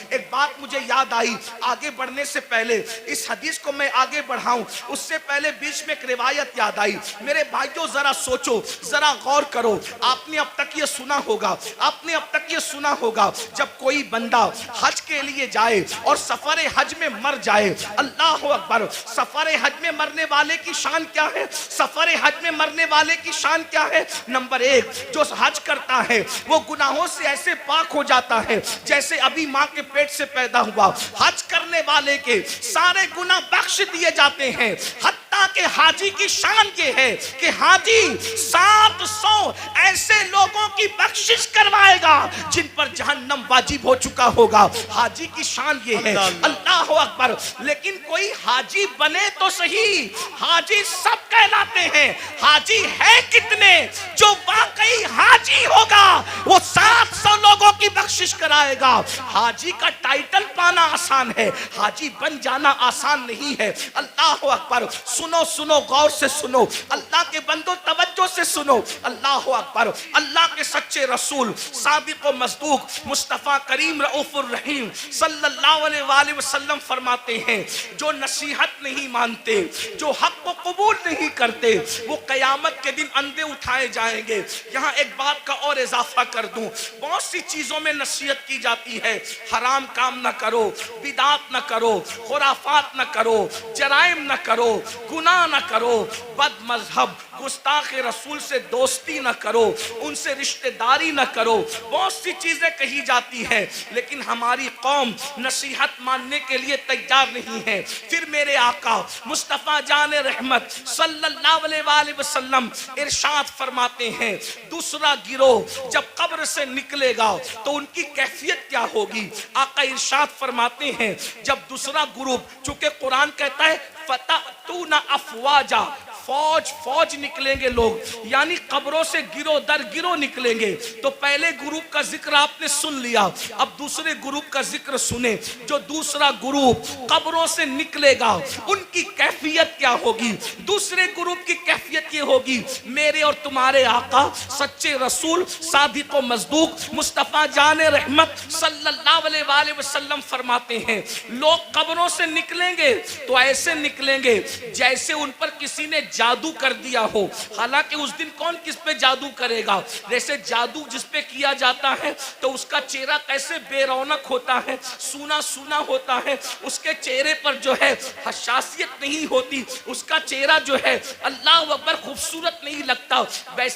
ایک بات مجھے یاد آئی آگے بڑھنے سے پہلے، اس حدیث کو میں آگے بڑھاؤں اس سے پہلے بیچ میں ایک روایت یاد آئی۔ میرے بھائیوں ذرا سوچو، ذرا غور کرو، آپ نے اب تک یہ سنا ہوگا جب کوئی بندہ حج کے لیے جائے اور سفر حج میں مر جائے، اللہ اکبر، سفر حج میں مرنے والے کی شان کیا ہے؟ سفر حج میں مرنے والے کی شان کیا ہے؟ نمبر ایک، جو حج کرتا ہے وہ گناہوں سے ایسے پاک ہو جاتا ہے جیسے ابھی ماں کے پیٹ سے پیدا ہوا۔ حج کرنے والے کے سارے گناہ بخش دیے جاتے ہیں، حتیٰ کہ حاجی کی شان یہ ہے کہ حاجی 700 ایسے لوگوں کی بخشش کروائے گا جن پر جہنم واجب ہو چکا ہوگا۔ حاجی کی شان یہ ہے، اللہ اکبر۔ لیکن کوئی حاجی بنے تو صحیح، حاجی سب کہلاتے ہیں، حاجی ہے کتنے؟ جو واقعی حاجی ہوگا وہ 700 لوگوں کی بخشش کرائے گا۔ حاجی کا ٹائٹل پانا آسان ہے، حاجی بن جانا آسان نہیں ہے۔ اللہ اکبر، سنو غور سے سنو، اللہ کے بندو توجہ سے سنو، اللہ اکبر۔ اللہ کے سچے رسول صادق و مصدوق مصطفیٰ کریم رؤوف الرحیم صلی اللہ علیہ وآلہ وسلم فرماتے ہیں، جو نصیحت نہیں مانتے، جو حق کو قبول نہیں کرتے، وہ قیامت کے دن اندھے اٹھائے جائیں گے۔ یہاں ایک بات کا اور اضافہ کر دوں، بہت سی چیزوں میں نصیحت کی جاتی ہے، حرام کام نہ کرو، بدعات نہ کرو، خرافات نہ کرو، جرائم نہ کرو، گناہ نہ کرو، بد مذہب گستاخ رسول سے دوستی نہ کرو، ان سے رشتہ داری نہ کرو، بہت سی چیزیں کہی جاتی ہیں، لیکن ہماری قوم نصیحت ماننے کے لیے تیار نہیں ہے۔ پھر میرے آقا مصطفیٰ جان رحمت صلی اللہ علیہ وآلہ وسلم ارشاد فرماتے ہیں، دوسرا گروہ جب قبر سے نکلے گا تو ان کی کیفیت کیا ہوگی؟ آقا ارشاد فرماتے ہیں، جب دوسرا گروپ، چونکہ قرآن کہتا ہے فَتَأْتُونَ أَفْوَاجًا، فوج نکلیں گے لوگ، یعنی قبروں سے گروہ در گروہ نکلیں گے۔ تو پہلے گروپ کا ذکر آپ نے سن لیا، اب دوسرے گروپ کا ذکر سنیں۔ جو دوسرا گروپ قبروں سے نکلے گا ان کی کیفیت کیا ہوگی؟ دوسرے گروپ کی کیفیت یہ ہوگی، میرے اور تمہارے آقا سچے رسول صادق و مصدوق مصطفیٰ جان رحمت صلی اللہ علیہ وآلہ وسلم فرماتے ہیں، لوگ قبروں سے نکلیں گے تو ایسے نکلیں گے جیسے ان پر کسی نے جادو کر دیا ہو۔ حالانکہ اس دن کون کس پہ جادو کرے گا؟ جیسے جادو جس پہ کیا جاتا ہے تو اس کا چہرہ کیسے بے رونق ہوتا ہے، سونا سونا ہوتا ہے، اس کے چہرے پر جو ہے حساسیت نہیں ہوتی، اس کا چہرہ جو ہے اللہ اکبر خوبصورت نہیں لگتا،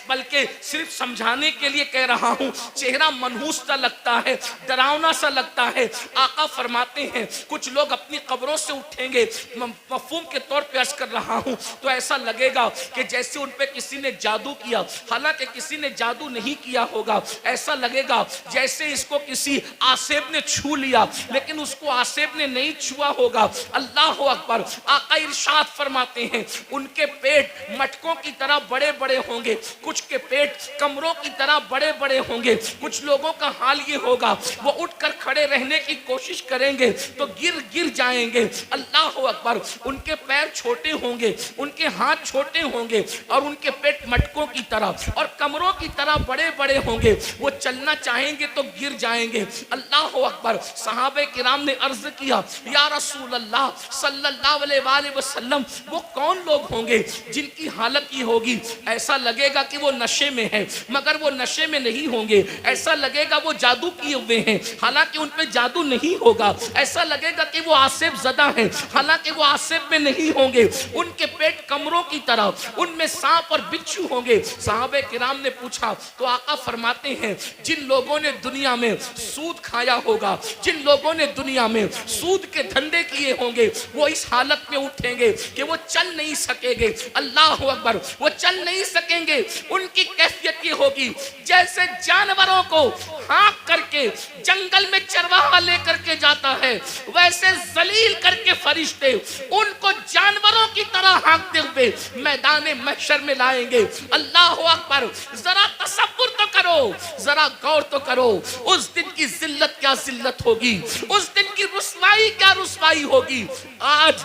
بلکہ صرف سمجھانے کے لیے کہہ رہا ہوں، چہرہ منحوس سا لگتا ہے، ڈراؤنا سا لگتا ہے۔ آقا فرماتے ہیں کچھ لوگ اپنی قبروں سے اٹھیں گے، مفہوم کے طور پہ عرض کر رہا ہوں، تو ایسا لگے گا کہ جیسے ان پہ کسی نے جادو کیا، حالانکہ کسی نے جادو نہیں کیا ہوگا۔ ایسا لگے گا جیسے اس کو کسی آسیب نے چھو لیا، لیکن اس کو آسیب نے نہیں چھوا ہوگا۔ اللہ اکبر۔ آقا ارشاد فرماتے ہیں ان کے پیٹ مٹکوں کی طرح بڑے بڑے ہوں گے، کچھ کے پیٹ کمروں کی طرح بڑے بڑے ہوں گے۔ کچھ لوگوں کا حال یہ ہوگا، وہ اٹھ کر کھڑے رہنے کی کوشش کریں گے تو گر جائیں گے۔ اللہ اکبر۔ ان کے پیر چھوٹے ہوں گے، ان کے ہاتھ چھوٹے ہوں گے، اور ان کے پیٹ مٹکوں کی طرح اور کمروں کی طرح بڑے بڑے ہوں گے، وہ چلنا چاہیں گے تو گر جائیں گے۔ اللہ اکبر۔ صحابہ کرام نے عرض کیا، یا رسول اللہ صلی اللہ علیہ وآلہ وسلم، وہ کون لوگ ہوں گے جن کی حالت یہ ہوگی؟ ایسا لگے گا کہ وہ نشے میں ہے، مگر وہ نشے میں نہیں ہوں گے۔ ایسا لگے گا وہ جادو کیے ہوئے ہیں، حالانکہ ان پہ جادو نہیں ہوگا۔ ایسا لگے گا کہ وہ آسیب زدہ ہیں، حالانکہ وہ آسیب میں نہیں ہوں گے۔ ان کے پیٹ کمروں کی طرح، ان میں سانپ اور بچھو ہوں گے۔ صحابہ کرام نے پوچھا تو آقا فرماتے ہیں جن لوگوں نے دنیا میں سود کھایا ہوگا، جن لوگوں نے دنیا میں سود کے دھندے کیے ہوں گے، وہ اس حالت میں اٹھیں گے کہ وہ چل نہیں سکیں گے۔ اللہ اکبر۔ وہ چل نہیں سکیں گے۔ ان کی کیفیت یہ ہوگی جیسے جانوروں کو ہانک کر کے جنگل میں چرواہا لے کر کے جاتا ہے، ویسے ذلیل کر کے فرشتے ان کو جانوروں کی طرح ہانکتے ہوئے میدان محشر میں لائیں گے۔ اللہ اکبر۔ ذرا تصور تو کرو، ذرا غور تو کرو، اس دن کی ذلت کیا ذلت ہوگی، اس دن کی رسوائی کیا رسوائی ہوگی۔ آج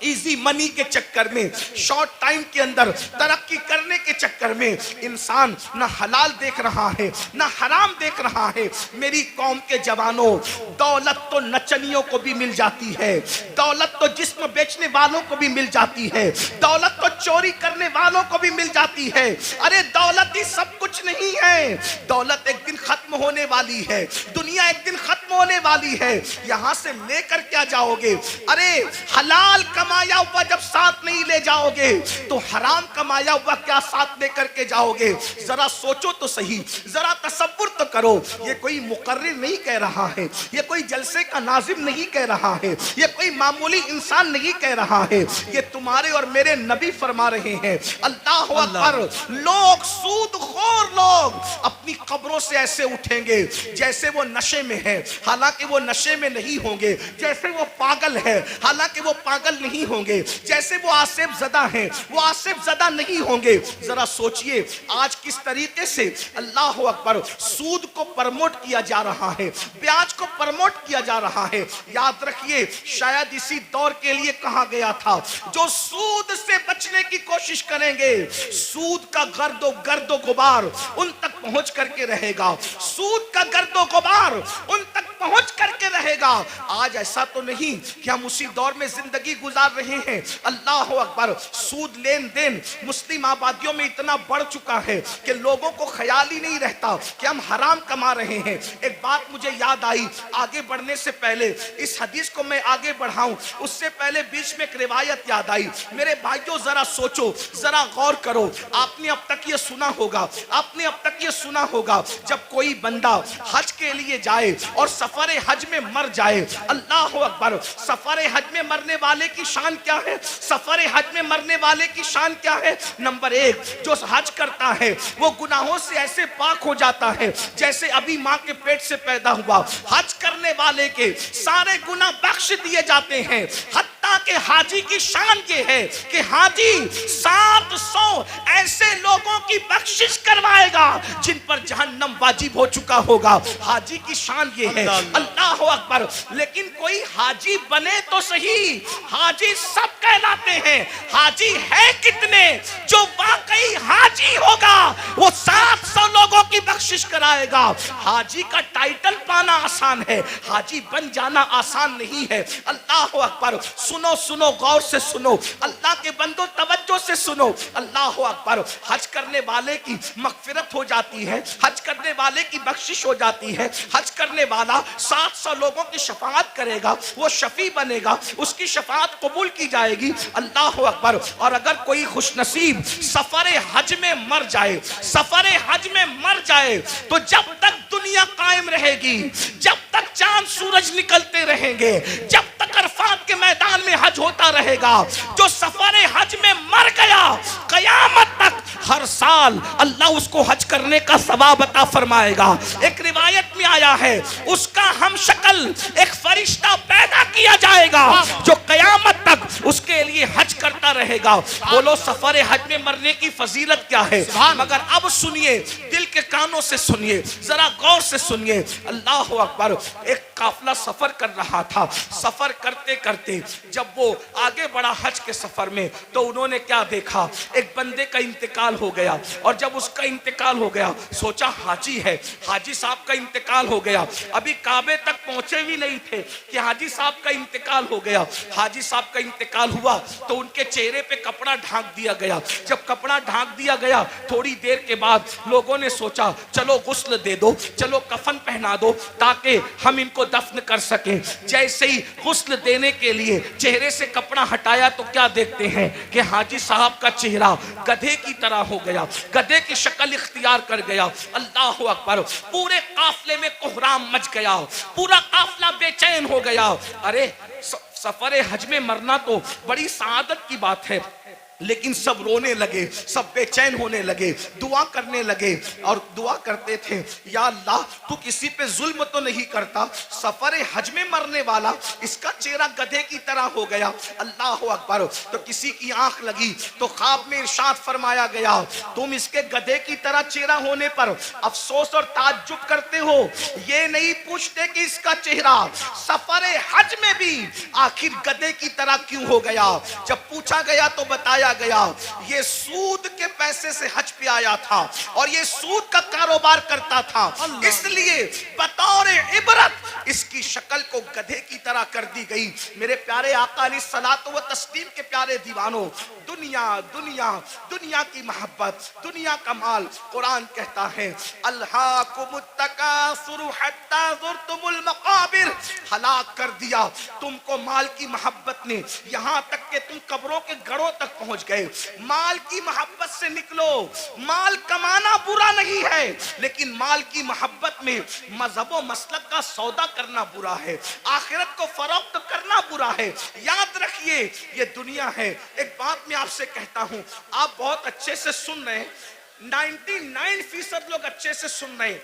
ایزی منی کے چکر میں، شارٹ ٹائم کے اندر ترقی کرنے کے چکر میں انسان نہ حلال دیکھ رہا ہے نہ حرام دیکھ رہا ہے۔ میری قوم کے جوانوں، دولت تو نچنیوں کو بھی مل جاتی ہے، دولت تو جسم بیچنے والوں کو بھی مل جاتی ہے، دولت تو چوری کرنے والوں کو بھی مل جاتی ہے۔ ارے دولت ہی سب کچھ نہیں ہے، دولت ایک دن ختم ہونے والی ہے، دنیا ایک دن ختم ہونے والی ہے، یہاں سے لے کر کیا جاؤ گے؟ ارے حلال کمایا ہوا جب ساتھ نہیں لے جاؤ گے تو حرام کمایا ہوا کیا ساتھ لے کر کے جاؤ گے؟ ذرا سوچو تو صحیح، ذرا تصور تو کرو۔ یہ کوئی مقرر نہیں کہہ رہا ہے، یہ کوئی جلسے کا ناظم نہیں کہہ رہا ہے، یہ کوئی معمولی انسان نہیں کہہ رہا ہے، یہ تمہارے اور میرے نبی فرما رہے ہیں۔ اللہ اکبر۔ لوگ، سود خور لوگ اپنی قبروں سے ایسے اٹھیں گے جیسے وہ نشے میں ہے، حالانکہ وہ نشے میں نہیں ہوں گے، جیسے وہ پاگل ہے حالانکہ وہ پاگل نہیں ہوں گے، جیسے وہ آصف زدہ ہیں وہ آصف زدہ نہیں ہوں گے۔ ذرا سوچئے آج کس طریقے سے اللہ اکبر سود کو پرموٹ کیا جا رہا ہے، بیاج کو پرموٹ کیا جا رہا ہے۔ یاد رکھیے شاید اسی دور کے لیے کہا گیا تھا جو سود سے بچنے کی کوشش کریں گے سود کا گرد و غبار ان تک پہنچ کر کے رہے گا، سود کا گرد و غبار ان تک پہنچ کر کے رہے گا۔ آج ایسا تو نہیں کہ ہم اسی دور میں زندگی گزار رہے ہیں۔ اللہ اکبر۔ سود لین دین مسلم آبادیوں میں اتنا بڑھ چکا ہے کہ لوگوں کو خیال ہی نہیں رہتا کہ ہم حرام کما رہے ہیں۔ ایک بات مجھے یاد آئی آگے بڑھنے سے پہلے، اس حدیث کو میں آگے بڑھاؤں اس سے پہلے بیچ میں ایک روایت یاد آئی۔ میرے بھائیوں ذرا سوچو، ذرا غور کرو۔ آپ نے اب تک یہ سنا ہوگا، آپ نے اب تک یہ سنا ہوگا جب کوئی بندہ حج کے لیے جائے اور سفر حج میں مر جائے، اللہ اکبر، سفر حج میں مرنے والے کی شان کیا ہے؟ سفر حج میں مرنے والے کی شان کیا ہے؟ نمبر ایک، جو حج کرتا ہے وہ گناہوں سے ایسے پاک ہو جاتا ہے جیسے ابھی ماں کے پیٹ سے پیدا ہوا۔ حج کرنے والے کے سارے گناہ بخش دیے جاتے ہیں، حتیٰ کہ حاجی کی شان یہ ہے کہ حاجی 700 ایسے لوگوں کی بخشش کروائے گا جن پر جہنم واجب ہو چکا ہوگا۔ حاجی کی شان یہ ہے۔ اللہ اکبر۔ لیکن کوئی حاجی بنے تو صحیح، حاجی سب کہلاتے ہیں، حاجی ہے کتنے؟ جو واقعی حاجی ہوگا وہ 700 لوگوں کی بخشش کرائے گا۔ حاجی کا ٹائٹل پانا آسان ہے، حاجی بن جانا آسان نہیں ہے۔ اللہ اکبر۔ سنو سنو، غور سے سنو، اللہ کے بندو توجہ سے سنو۔ اللہ اکبر۔ حج کرنے والے کی مغفرت ہو جاتی ہے، حج کرنے والے کی بخشش ہو جاتی ہے، حج کرنے والا 700 لوگوں کی شفاعت کرے گا، وہ شفیع بنے گا، اس کی شفاعت قبول کی جائے گی۔ اللہ اکبر۔ اور اگر کوئی خوش نصیب سفر حج میں مر جائے، سفر حج میں مر جائے تو جب تک دنیا قائم رہے گی، جب تک چاند سورج نکلتے رہیں گے، جب تک عرفات کے میدان میں حج ہوتا رہے گا، جو سفر حج میں مر گیا قیامت تک ہر سال اللہ اس کو حج کرنے کا ثواب عطا فرمائے گا۔ ایک روایت میں آیا ہے اس کا ہم شکل ایک فرشتہ پیدا کیا جائے گا جو قیامت تک اس کے لیے حج کرتا رہے گا۔ بولو سفر حج میں مرنے کی فضیلت کیا ہے؟ مگر اب سنیے، دل کے کانوں سے سنیے، ذرا غور سے سنیے۔ اللہ اکبر۔ ایک قافلہ سفر کر رہا تھا، سفر کرتے کرتے جب وہ آگے بڑھا حج کے سفر میں تو انہوں نے کیا دیکھا؟ ایک بندے کا انتقال ہو گیا، اور جب اس کا انتقال ہو گیا سوچا حاجی ہے، حاجی صاحب کا انتقال ہو گیا، ابھی کعبے تک پہنچے بھی نہیں تھے کہ حاجی صاحب کا انتقال ہو گیا۔ حاجی صاحب کا انتقال ہوا تو ان کے چہرے پہ کپڑا ڈھانک دیا گیا۔ جب کپڑا ڈھانک دیا گیا تھوڑی دیر کے بعد لوگوں نے سوچا چلو غسل دے دو، چلو کفن پہنا دو تاکہ ہم ان کو دفن کر سکیں۔ جیسے ہی غسل دینے کے لیے چہرے سے کپڑا ہٹایا تو کیا دیکھتے ہیں کہ حاجی صاحب کا چہرہ گدھے کی طرح ہو گیا، گدھے کی شکل اختیار کر گیا۔ اللہ اکبر۔ پورے قافلے میں کوہرام مچ گیا، پورا قافلہ بے چین ہو گیا۔ ارے سفر حج میں مرنا تو بڑی سعادت کی بات ہے، لیکن سب رونے لگے, سب بے چین ہونے لگے, دعا کرنے لگے اور دعا کرتے تھے, یا اللہ تو کسی پہ ظلم تو نہیں کرتا, سفر حج میں مرنے والا اس کا چہرہ گدھے کی طرح ہو گیا. اللہ اکبر. تو کسی کی آنکھ لگی تو خواب میں ارشاد فرمایا گیا, تم اس کے گدھے کی طرح چہرہ ہونے پر افسوس اور تعجب کرتے ہو, یہ نہیں پوچھتے کہ اس کا چہرہ سفر حج میں بھی آخر گدھے کی طرح کیوں ہو گیا. جب پوچھا گیا تو بتایا گیا یہ سود کے پیسے سے حج پہ آیا تھا اور یہ سود کا کاروبار کرتا تھا, اس لیے بطور عبرت اس کی شکل کو گدھے کی طرح کر دی گئی. میرے پیارے آقا علیہ الصلوۃ والتسلیم کے پیارے دیوانوں, دنیا دنیا دنیا کی محبت, دنیا کا مال, قرآن کہتا ہے الہاکم التکاثر حتی زرتم المقابر, ہلاک کر دیا تم کو مال کی محبت نے یہاں تک کہ تم قبروں کے گڑوں تک پہنچ گئے. مال کی محبت سے نکلو. مال کمانا برا نہیں ہے, لیکن مال کی محبت میں مذہب و مسلک کا سودا کرنا برا ہے, آخرت کو فروخت کرنا برا ہے. یاد رکھیے یہ دنیا ہے. ایک بات میں آپ سے کہتا ہوں, آپ بہت اچھے سے سن رہے ہیں, 99% لوگ اچھے سے سن رہے ہیں,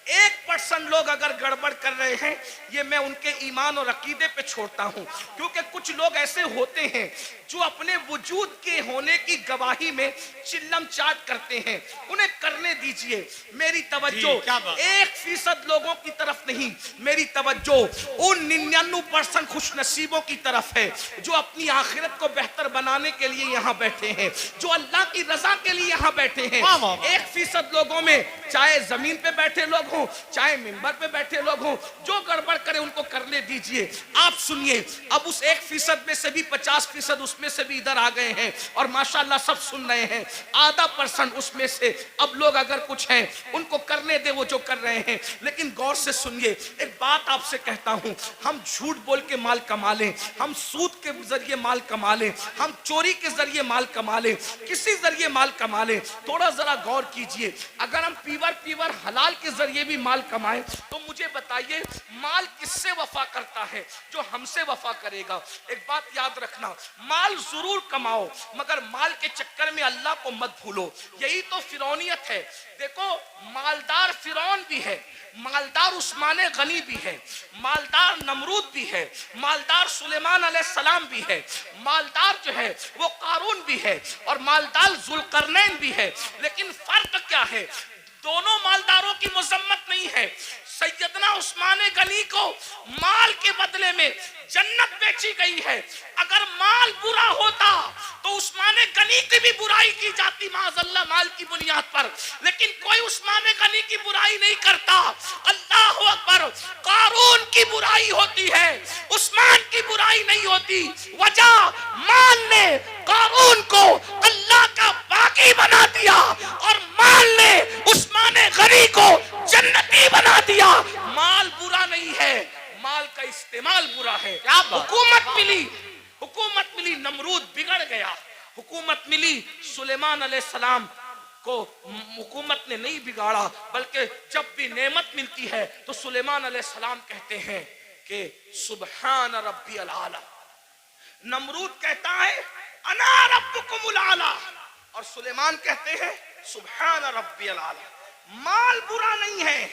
1% لوگ اگر گڑبڑ کر رہے ہیں, یہ میں ان کے ایمان اور عقیدے پہ چھوڑتا ہوں, کیونکہ کچھ لوگ ایسے ہوتے ہیں جو اپنے وجود کے ہونے کی گواہی میں چلم چاٹ کرتے ہیں, انہیں کرنے دیجئے. میری توجہ 1% لوگوں کی طرف نہیں, میری توجہ ان 99% خوش نصیبوں کی طرف ہے جو اپنی آخرت کو بہتر بنانے کے لیے یہاں بیٹھے ہیں, جو اللہ کی رضا کے لیے یہاں بیٹھے ہیں. 1% لوگوں میں چاہے زمین پہ بیٹھے لوگ ہوں چاہے ممبر پہ بیٹھے لوگ ہوں, جو گڑبڑ کرے ان کو کرنے دیجئے. آپ سنیے, اب اس 1% میں سے بھی 50% اس میں سے بھی ادھر آ گئے ہیں اور ماشاءاللہ سب سن رہے ہیں. آدھا % اس میں سے اب لوگ اگر کچھ ہیں ان کو کرنے دے وہ جو کر رہے ہیں, لیکن غور سے سنیے. ایک بات آپ سے کہتا ہوں, ہم جھوٹ بول کے مال کما لیں, ہم سود کے ذریعے مال کما لیں, ہم چوری کے ذریعے مال کما لیں, کسی ذریعے مال کما لیں, تھوڑا ذرا غور کیجئے. اگر ہم پیور حلال کے ذریعے بھی مال کمائیں تو مجھے بتائیے مال کس سے وفا کرتا ہے؟ جو ہم سے وفا کرے گا. ایک بات یاد رکھنا, مال ضرور کماؤ مگر مال کے چکر میں اللہ کو مت بھولو. یہی تو فرعونیت ہے. دیکھو مالدار فرعون بھی ہے, مالدار عثمان غنی بھی ہے, مالدار نمرود بھی ہے, مالدار سلیمان علیہ السلام بھی ہے, مالدار جو ہے وہ قارون بھی ہے اور مالدار ذوالقرنین بھی ہے. لیکن فرق کیا ہے؟ دونوں مالداروں کی مذمت نہیں ہے. سیدنا عثمان غنی کو مال کے بدلے میں جنت بیچی گئی ہے. اگر مال برا ہوتا تو عثمان غنی کی بھی برائی کی جاتی معاذ اللہ مال کی بنیاد پر, لیکن کوئی عثمان غنی کی برائی نہیں کرتا. اللہ اکبر. قارون کی برائی ہوتی ہے, عثمان کی برائی نہیں ہوتی. وجہ مال نے قارون کو اللہ کا باغی بنا دیا اور مال نے عثمان غنی کو جنتی بنا دیا. مال برا نہیں ہے, مال کا استعمال برا ہے. حکومت ملی نمرود بگڑ گیا, حکومت ملی سلیمان علیہ السلام کو حکومت نے نہیں بگاڑا, بلکہ جب بھی نعمت ملتی ہے تو سلیمان علیہ السلام کہتے ہیں کہ سبحان ربی العالی. نمرود کہتا ہے انا ربکم العالی اور سلیمان کہتے ہیں سبحان ربی العالی. مال برا نہیں ہے,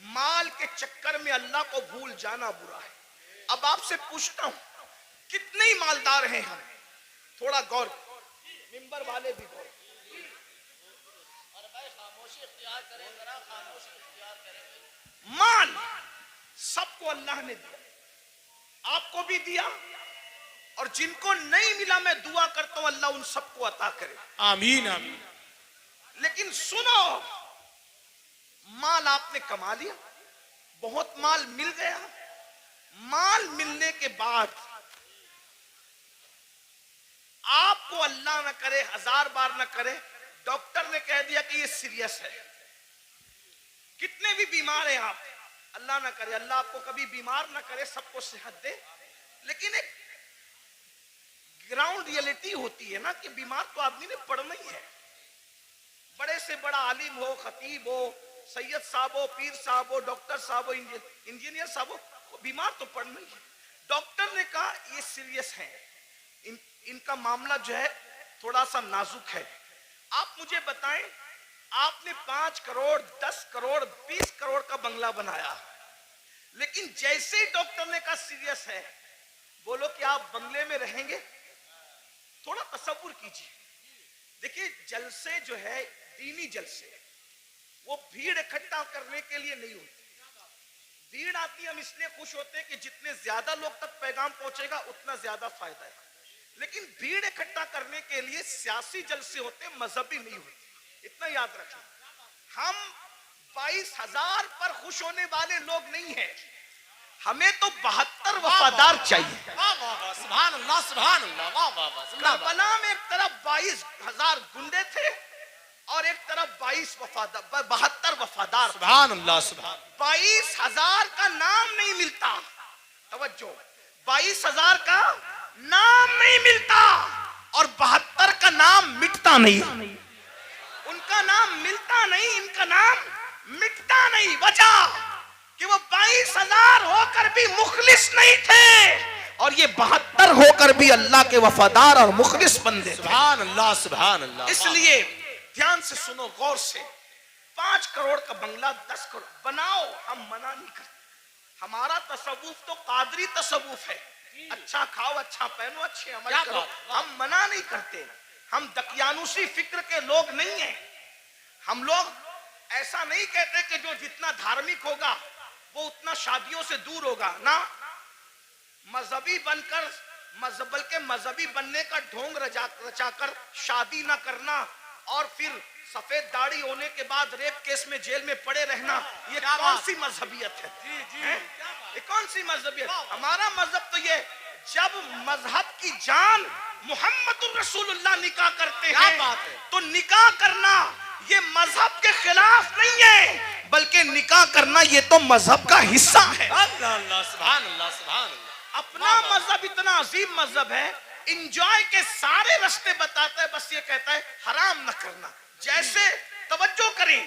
مال کے چکر میں اللہ کو بھول جانا برا ہے. اب آپ سے پوچھتا ہوں کتنے مالدار ہیں ہم؟ تھوڑا غور, ممبر والے بھی غور. مال سب کو اللہ نے دیا, آپ کو بھی دیا, اور جن کو نہیں ملا میں دعا کرتا ہوں اللہ ان سب کو عطا کرے. آمین آمین. لیکن سنو, مال آپ نے کما لیا, بہت مال مل گیا, مال ملنے کے بعد آپ کو اللہ نہ کرے 1000 بار نہ کرے ڈاکٹر نے کہہ دیا کہ یہ سیریس ہے. کتنے بھی بیمار ہیں آپ, اللہ نہ کرے, اللہ آپ کو کبھی بیمار نہ کرے, سب کو صحت دے, لیکن ایک گراؤنڈ ریئلٹی ہوتی ہے نا کہ بیمار تو آدمی نے پڑنا ہی ہے. بڑے سے بڑا عالم ہو, خطیب ہو, سید صاحب ہو, پیر صاحب ہو, ڈاکٹر صاحب ہو, انجینئر صاحب ہو, بیمار تو پڑنا ہی ہے. ڈاکٹر نے کہا یہ سیریس ہیں, ان کا معاملہ جو ہے تھوڑا سا نازک ہے. آپ مجھے بتائیں, آپ نے 5 کروڑ 10 کروڑ 20 کروڑ کا بنگلہ بنایا, لیکن جیسے ہی ڈاکٹر نے کہا سیریس ہے, بولو کہ آپ بنگلے میں رہیں گے؟ تھوڑا تصور کیجیے. دیکھیے جلسے جو ہے دینی جلسے, وہ بھیڑ اکٹھا کرنے کے لیے نہیں ہوتی. بھیڑ آتی ہم اس لیے خوش ہوتے ہیں کہ جتنے زیادہ لوگ تک پیغام پہنچے گا اتنا زیادہ فائدہ ہے. لیکن بھیڑ اکٹھا کرنے کے لیے سیاسی جلسے ہوتے ہیں, مذہبی نہیں ہوتے. اتنا یاد رکھیں. ہم 22,000 پر خوش ہونے والے لوگ نہیں ہیں, ہمیں تو 72 وفادار چاہیے. سبحان اللہ سبحان اللہ. واہ واہ واہ. کربلا میں ایک طرف 22,000 گنڈے تھے اور ایک طرف 72 وفادار. سبحان اللہ سبحان. 22,000 کا نام نہیں ملتا. توجہ, 22,000 کا نام نہیں ملتا اور 72 کا نام مٹتا نہیں. ان کا نام ملتا نہیں, ان کا نام مٹتا نہیں. وجہ کہ وہ 22,000 ہو کر بھی مخلص نہیں تھے اور یہ 72 ہو کر بھی اللہ کے وفادار اور مخلص بندے. سبحان اللہ سبحان اللہ. اس لیے دھیان سے سنو, غور سے. 5 کروڑ کا بنگلہ 10 کروڑ بناؤ, ہم منع نہیں کرتے. ہمارا تصوف تو قادری تصوف ہے, اچھا کھاؤ اچھا پہنو اچھے عمل کرو, ہم منع نہیں کرتے. ہم دقیانوسی فکر کے لوگ نہیں ہیں. ہم لوگ ایسا نہیں کہتے کہ جو جتنا دھارمک ہوگا وہ اتنا شادیوں سے دور ہوگا. نہ, مذہبی بن کر بلکہ مذہبی بننے کا ڈھونگ رچا کر شادی نہ کرنا اور پھر سفید داڑھی ہونے کے بعد ریپ کیس میں جیل میں پڑے رہنا, یہ کون سی مذہبیت ہے؟ یہ کون سی مذہبیت؟ ہمارا مذہب تو یہ, جب مذہب کی جان محمد الرسول اللہ نکاح کرتے ہیں تو نکاح کرنا یہ مذہب کے خلاف نہیں ہے, بلکہ نکاح کرنا یہ تو مذہب کا حصہ ہے. اللہ سبحان اللہ سبحان اللہ. اپنا مذہب اتنا عظیم مذہب ہے, انجوائے کے سارے رستے بتاتا ہے, بس یہ کہتا ہے حرام نہ کرنا. جیسے توجہ کریں,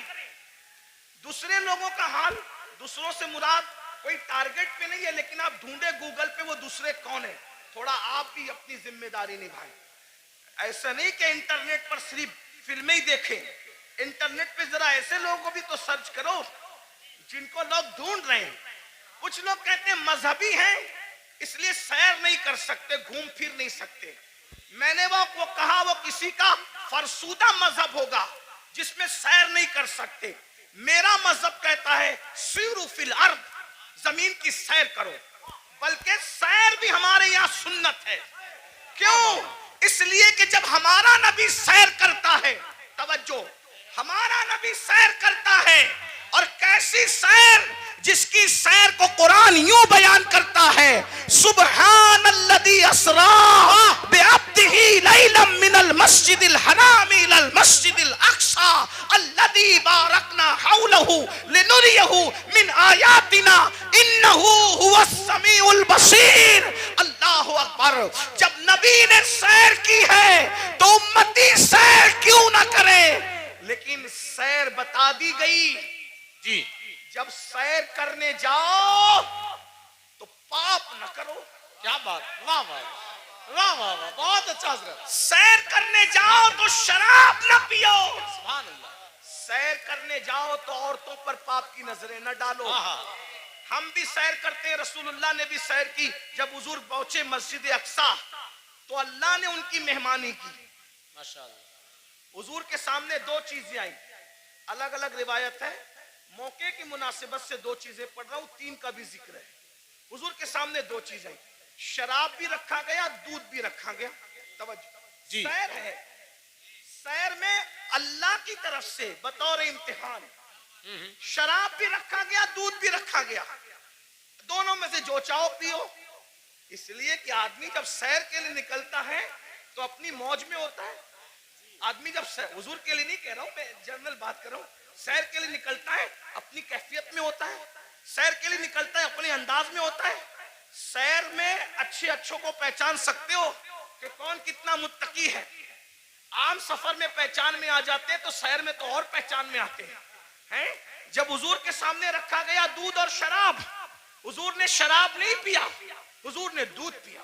دوسرے لوگوں کا حال, دوسروں سے مراد کوئی ٹارگٹ پہ نہیں ہے, لیکن آپ ڈھونڈے گوگل پہ وہ دوسرے کون ہیں, تھوڑا آپ بھی اپنی ذمہ داری نبھائیں. ایسا نہیں کہ انٹرنیٹ پر صرف فلمیں ہی دیکھیں, انٹرنیٹ پہ ذرا ایسے لوگوں کو بھی تو سرچ کرو جن کو لوگ ڈھونڈ رہے ہیں. کچھ لوگ کہتے ہیں مذہبی ہیں اس لیے سیر نہیں کر سکتے, گھوم پھر نہیں سکتے. میں نے وہ کہا وہ کسی کا فرسودہ مذہب ہوگا جس میں سیر نہیں کر سکتے. میرا مذہب کہتا ہے سیروا فی الارض, زمین کی سیر کرو. بلکہ سیر بھی ہمارے یہاں سنت ہے. کیوں؟ اس لیے کہ جب ہمارا نبی سیر کرتا ہے, توجہ, ہمارا نبی سیر کرتا ہے, اور کیسی سیر جس کی سیر کو قرآن یوں بیان کرتا ہے, سبحان الذی اسری بعبدہ لیلا من المسجد الحرام الی المسجد الاقصی الذی بارکنا حولہ لنریہ من آیاتنا انہ هو السمیع البصیر. اللہ اکبر. جب نبی نے سیر کی ہے تو امتی سیر کیوں نہ کرے؟ لیکن سیر بتا دی گئی. جی, جب سیر کرنے جاؤ تو پاپ نہ کرو. کیا بات. واہ واہ واہ واہ واہ, بہت اچھا حضرت. سیر کرنے جاؤ تو شراب نہ پیو. سبحان اللہ. سیر کرنے جاؤ تو عورتوں پر پاپ کی نظریں نہ ڈالو. ہم بھی سیر کرتے ہیں, رسول اللہ نے بھی سیر کی. جب حضور پہنچے مسجد اقصی تو اللہ نے ان کی مہمانی کی. ماشاءاللہ. حضور کے سامنے 2 چیزیں آئیں, الگ الگ روایت ہے, موقع کی مناسبت سے 2 چیزیں پڑھ رہا ہوں, 3 کا بھی ذکر ہے. حضور کے سامنے 2 چیزیں, شراب بھی رکھا گیا, دودھ بھی رکھا گیا. توجہ, سیر ہے, سیر میں اللہ کی طرف سے بطور امتحان شراب بھی رکھا گیا, دودھ بھی رکھا گیا. دونوں میں سے جو چاہو پیو. اس لیے کہ آدمی جب سیر کے لیے نکلتا ہے تو اپنی موج میں ہوتا ہے. آدمی جب حضور کے لیے نہیں کہہ رہا ہوں, میں جنرل بات کر رہا ہوں, سیر کے لیے نکلتا ہے اپنی کیفیت میں ہوتا ہے, سیر کے لیے نکلتا ہے اپنے انداز میں ہوتا ہے. سیر میں اچھے اچھوں کو پہچان سکتے ہو کہ کون کتنا متقی ہے. عام سفر میں پہچان میں آ جاتے ہیں تو سیر میں تو اور پہچان میں آتے ہیں. جب حضور کے سامنے رکھا گیا دودھ اور شراب, حضور نے شراب نہیں پیا, حضور نے دودھ پیا.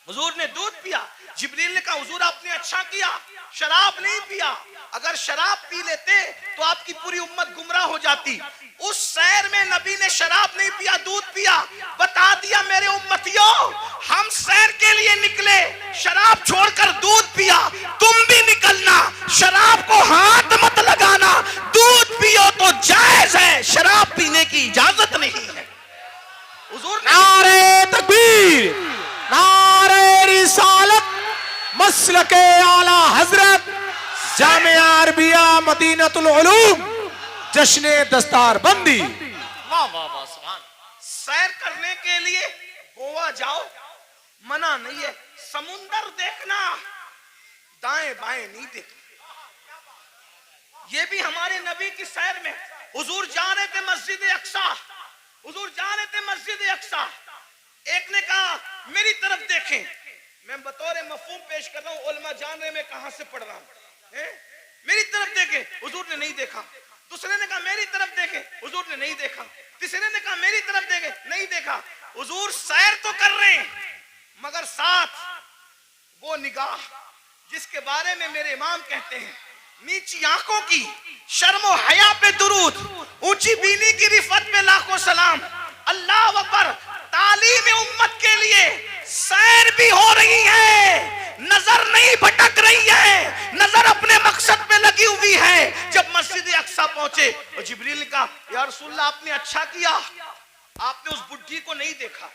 حضور نے دودھ پیا. جبریل نے کہا حضور آپ نے اچھا کیا, شراب نہیں پیا. اگر شراب پی لیتے تو آپ کی پوری امت گمراہ ہو جاتی. اس سیر میں نبی نے شراب نہیں پیا, دودھ پیا. بتا دیا میرے امتیوں, ہم سیر کے لیے نکلے, شراب چھوڑ کر دودھ پیا. تم بھی نکلنا, شراب کو ہاتھ مت لگانا. دودھ پیو تو جائز ہے, شراب پینے کی اجازت نہیں ہے. حضور نے نعرہ تکبیر, نعرہ رسالت, مسلک اعلی حضرت جامعہ عربیہ مدینۃ العلوم, جشن دستار بندی. واہ واہ واہ سبحان. سیر کرنے کے لیے گوا جاؤ, منع نہیں ہے. سمندر دیکھنا, دائیں بائیں نہیں دیکھنا. یہ بھی ہمارے نبی کی سیر میں. حضور جا رہے تھے مسجد اقصی, حضور جا رہے تھے مسجد اقصی. ایک نے کہا میری طرف دیکھیں. میں بطور مفہوم پیش کر رہا ہوں, علماء جان رہے میں کہاں سے پڑھ رہا ہوں. میری طرف دیکھیں, حضور نے نہیں دیکھا. دوسرے نے کہا میری طرف دیکھیں, حضور نے نہیں دیکھا. تیسرے نے کہا میری طرف دیکھیں, نہیں دیکھا. حضور سیر تو کر رہے ہیں مگر ساتھ وہ نگاہ جس کے بارے میں میرے امام کہتے ہیں, نیچی آنکھوں کی شرم و حیا پہ درود, اونچی بینی کی رفعت پہ لاکھوں سلام. اللہ اکبر. تعلیم امت کے لیے سیر بھی ہو رہی ہے, نظر نہیں بھٹک رہی ہے, نظر اپنے مقصد پہ لگی ہوئی ہے. جب مسجد اقصی پہنچے تو جبریل نے کہا یا رسول اللہ آپ نے اچھا کیا, آپ نے اس بڈھی کو نہیں دیکھا,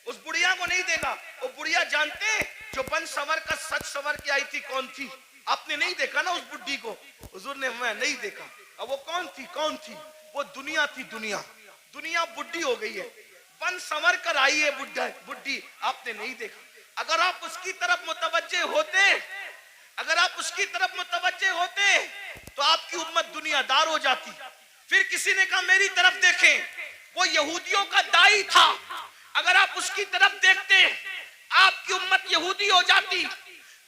اس بڑھیا کو نہیں دیکھا. وہ بڑھیا جانتے ہیں جو بن سور کا سچ سور کے آئی تھی کون تھی, آپ نے نہیں دیکھا نا اس بڈھی کو. حضور نے میں نہیں دیکھا. اب وہ کون تھی, کون تھی, وہ دنیا تھی. دنیا دنیا بڈھی ہو گئی ہے, بن سور کر آئی ہے بڈھی, آپ نے نہیں دیکھا. اگر آپ اس کی طرف متوجہ ہوتے, اگر آپ اس کی طرف متوجہ ہوتے تو آپ کی امت دنیا دار ہو جاتی. پھر کسی نے کہا میری طرف دیکھیں, وہ یہودیوں کا دائی تھا, اگر آپ اس کی طرف دیکھتے آپ کی امت یہودی ہو جاتی.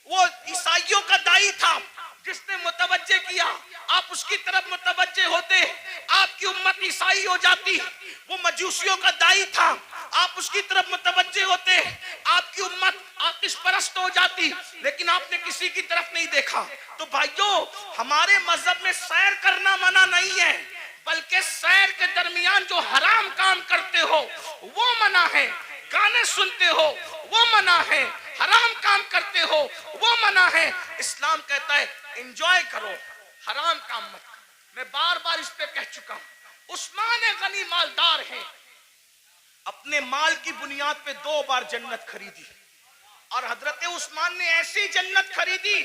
وہ عیسائیوں کا دائی تھا, جس نے متوجہ کیا, آپ اس کی طرف متوجہ ہوتے آپ کی امت عیسائی ہو جاتی. وہ مجوسیوں کا دائی تھا, آپ اس کی طرف متوجہ ہوتے آپ کی امت آتش پرست ہو جاتی. لیکن آپ نے کسی کی طرف نہیں دیکھا. تو بھائیو, ہمارے مذہب میں سیر کرنا منع نہیں ہے, بلکہ سیر کے درمیان جو حرام کام کرتے ہو وہ منع ہے. گانے سنتے ہو وہ منع ہے, حرام کام کرتے ہو وہ منع ہے. اسلام کہتا ہے انجوائے کرو, حرام کام مت کرو. میں بار بار اس پہ کہہ چکا ہوں. عثمان غنی مالدار ہیں, اپنے مال کی بنیاد پہ 2 بار جنت خریدی, اور حضرت عثمان نے ایسی جنت خریدی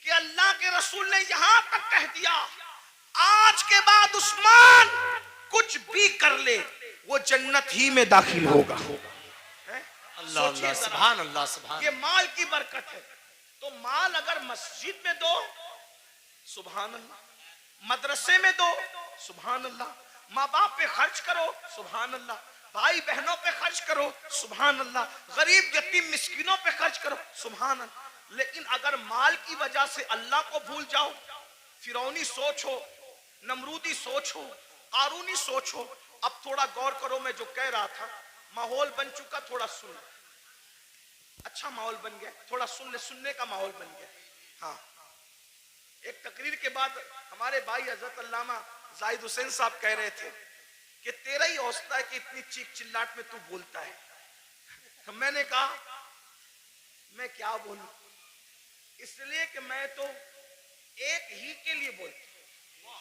کہ اللہ کے رسول نے یہاں تک کہہ دیا آج کے بعد عثمان کچھ بھی کر لے وہ جنت ہی میں داخل ہوگا. اللہ اللہ سبحان اللہ سبحان. یہ مال کی برکت ہے. تو مال اگر مسجد میں دو سبحان اللہ, مدرسے میں دو سبحان اللہ, ماں باپ پہ خرچ کرو سبحان اللہ, بھائی بہنوں پہ خرچ کرو سبحان اللہ, غریب یتیم مسکینوں پہ خرچ کرو سبحان اللہ. لیکن اگر مال کی وجہ سے اللہ کو بھول جاؤ, فرعونی سوچ ہو, نمرودی سوچ ہو, قارونی سوچ ہو. اب تھوڑا غور کرو, میں جو کہہ رہا تھا ماحول بن چکا, تھوڑا سن لو. اچھا ماحول بن گیا, تھوڑا سننے کا ماحول بن گیا. ہاں, ایک تقریر کے بعد ہمارے بھائی حضرت علامہ زاہد حسین صاحب کہہ رہے تھے کہ تیرا ہی حوصلہ ہے کہ اتنی چیخ چلاٹ میں تو بولتا ہے. میں نے کہا میں کیا بولوں, اس لیے کہ میں تو ایک ہی کے لیے بولتا ہوں.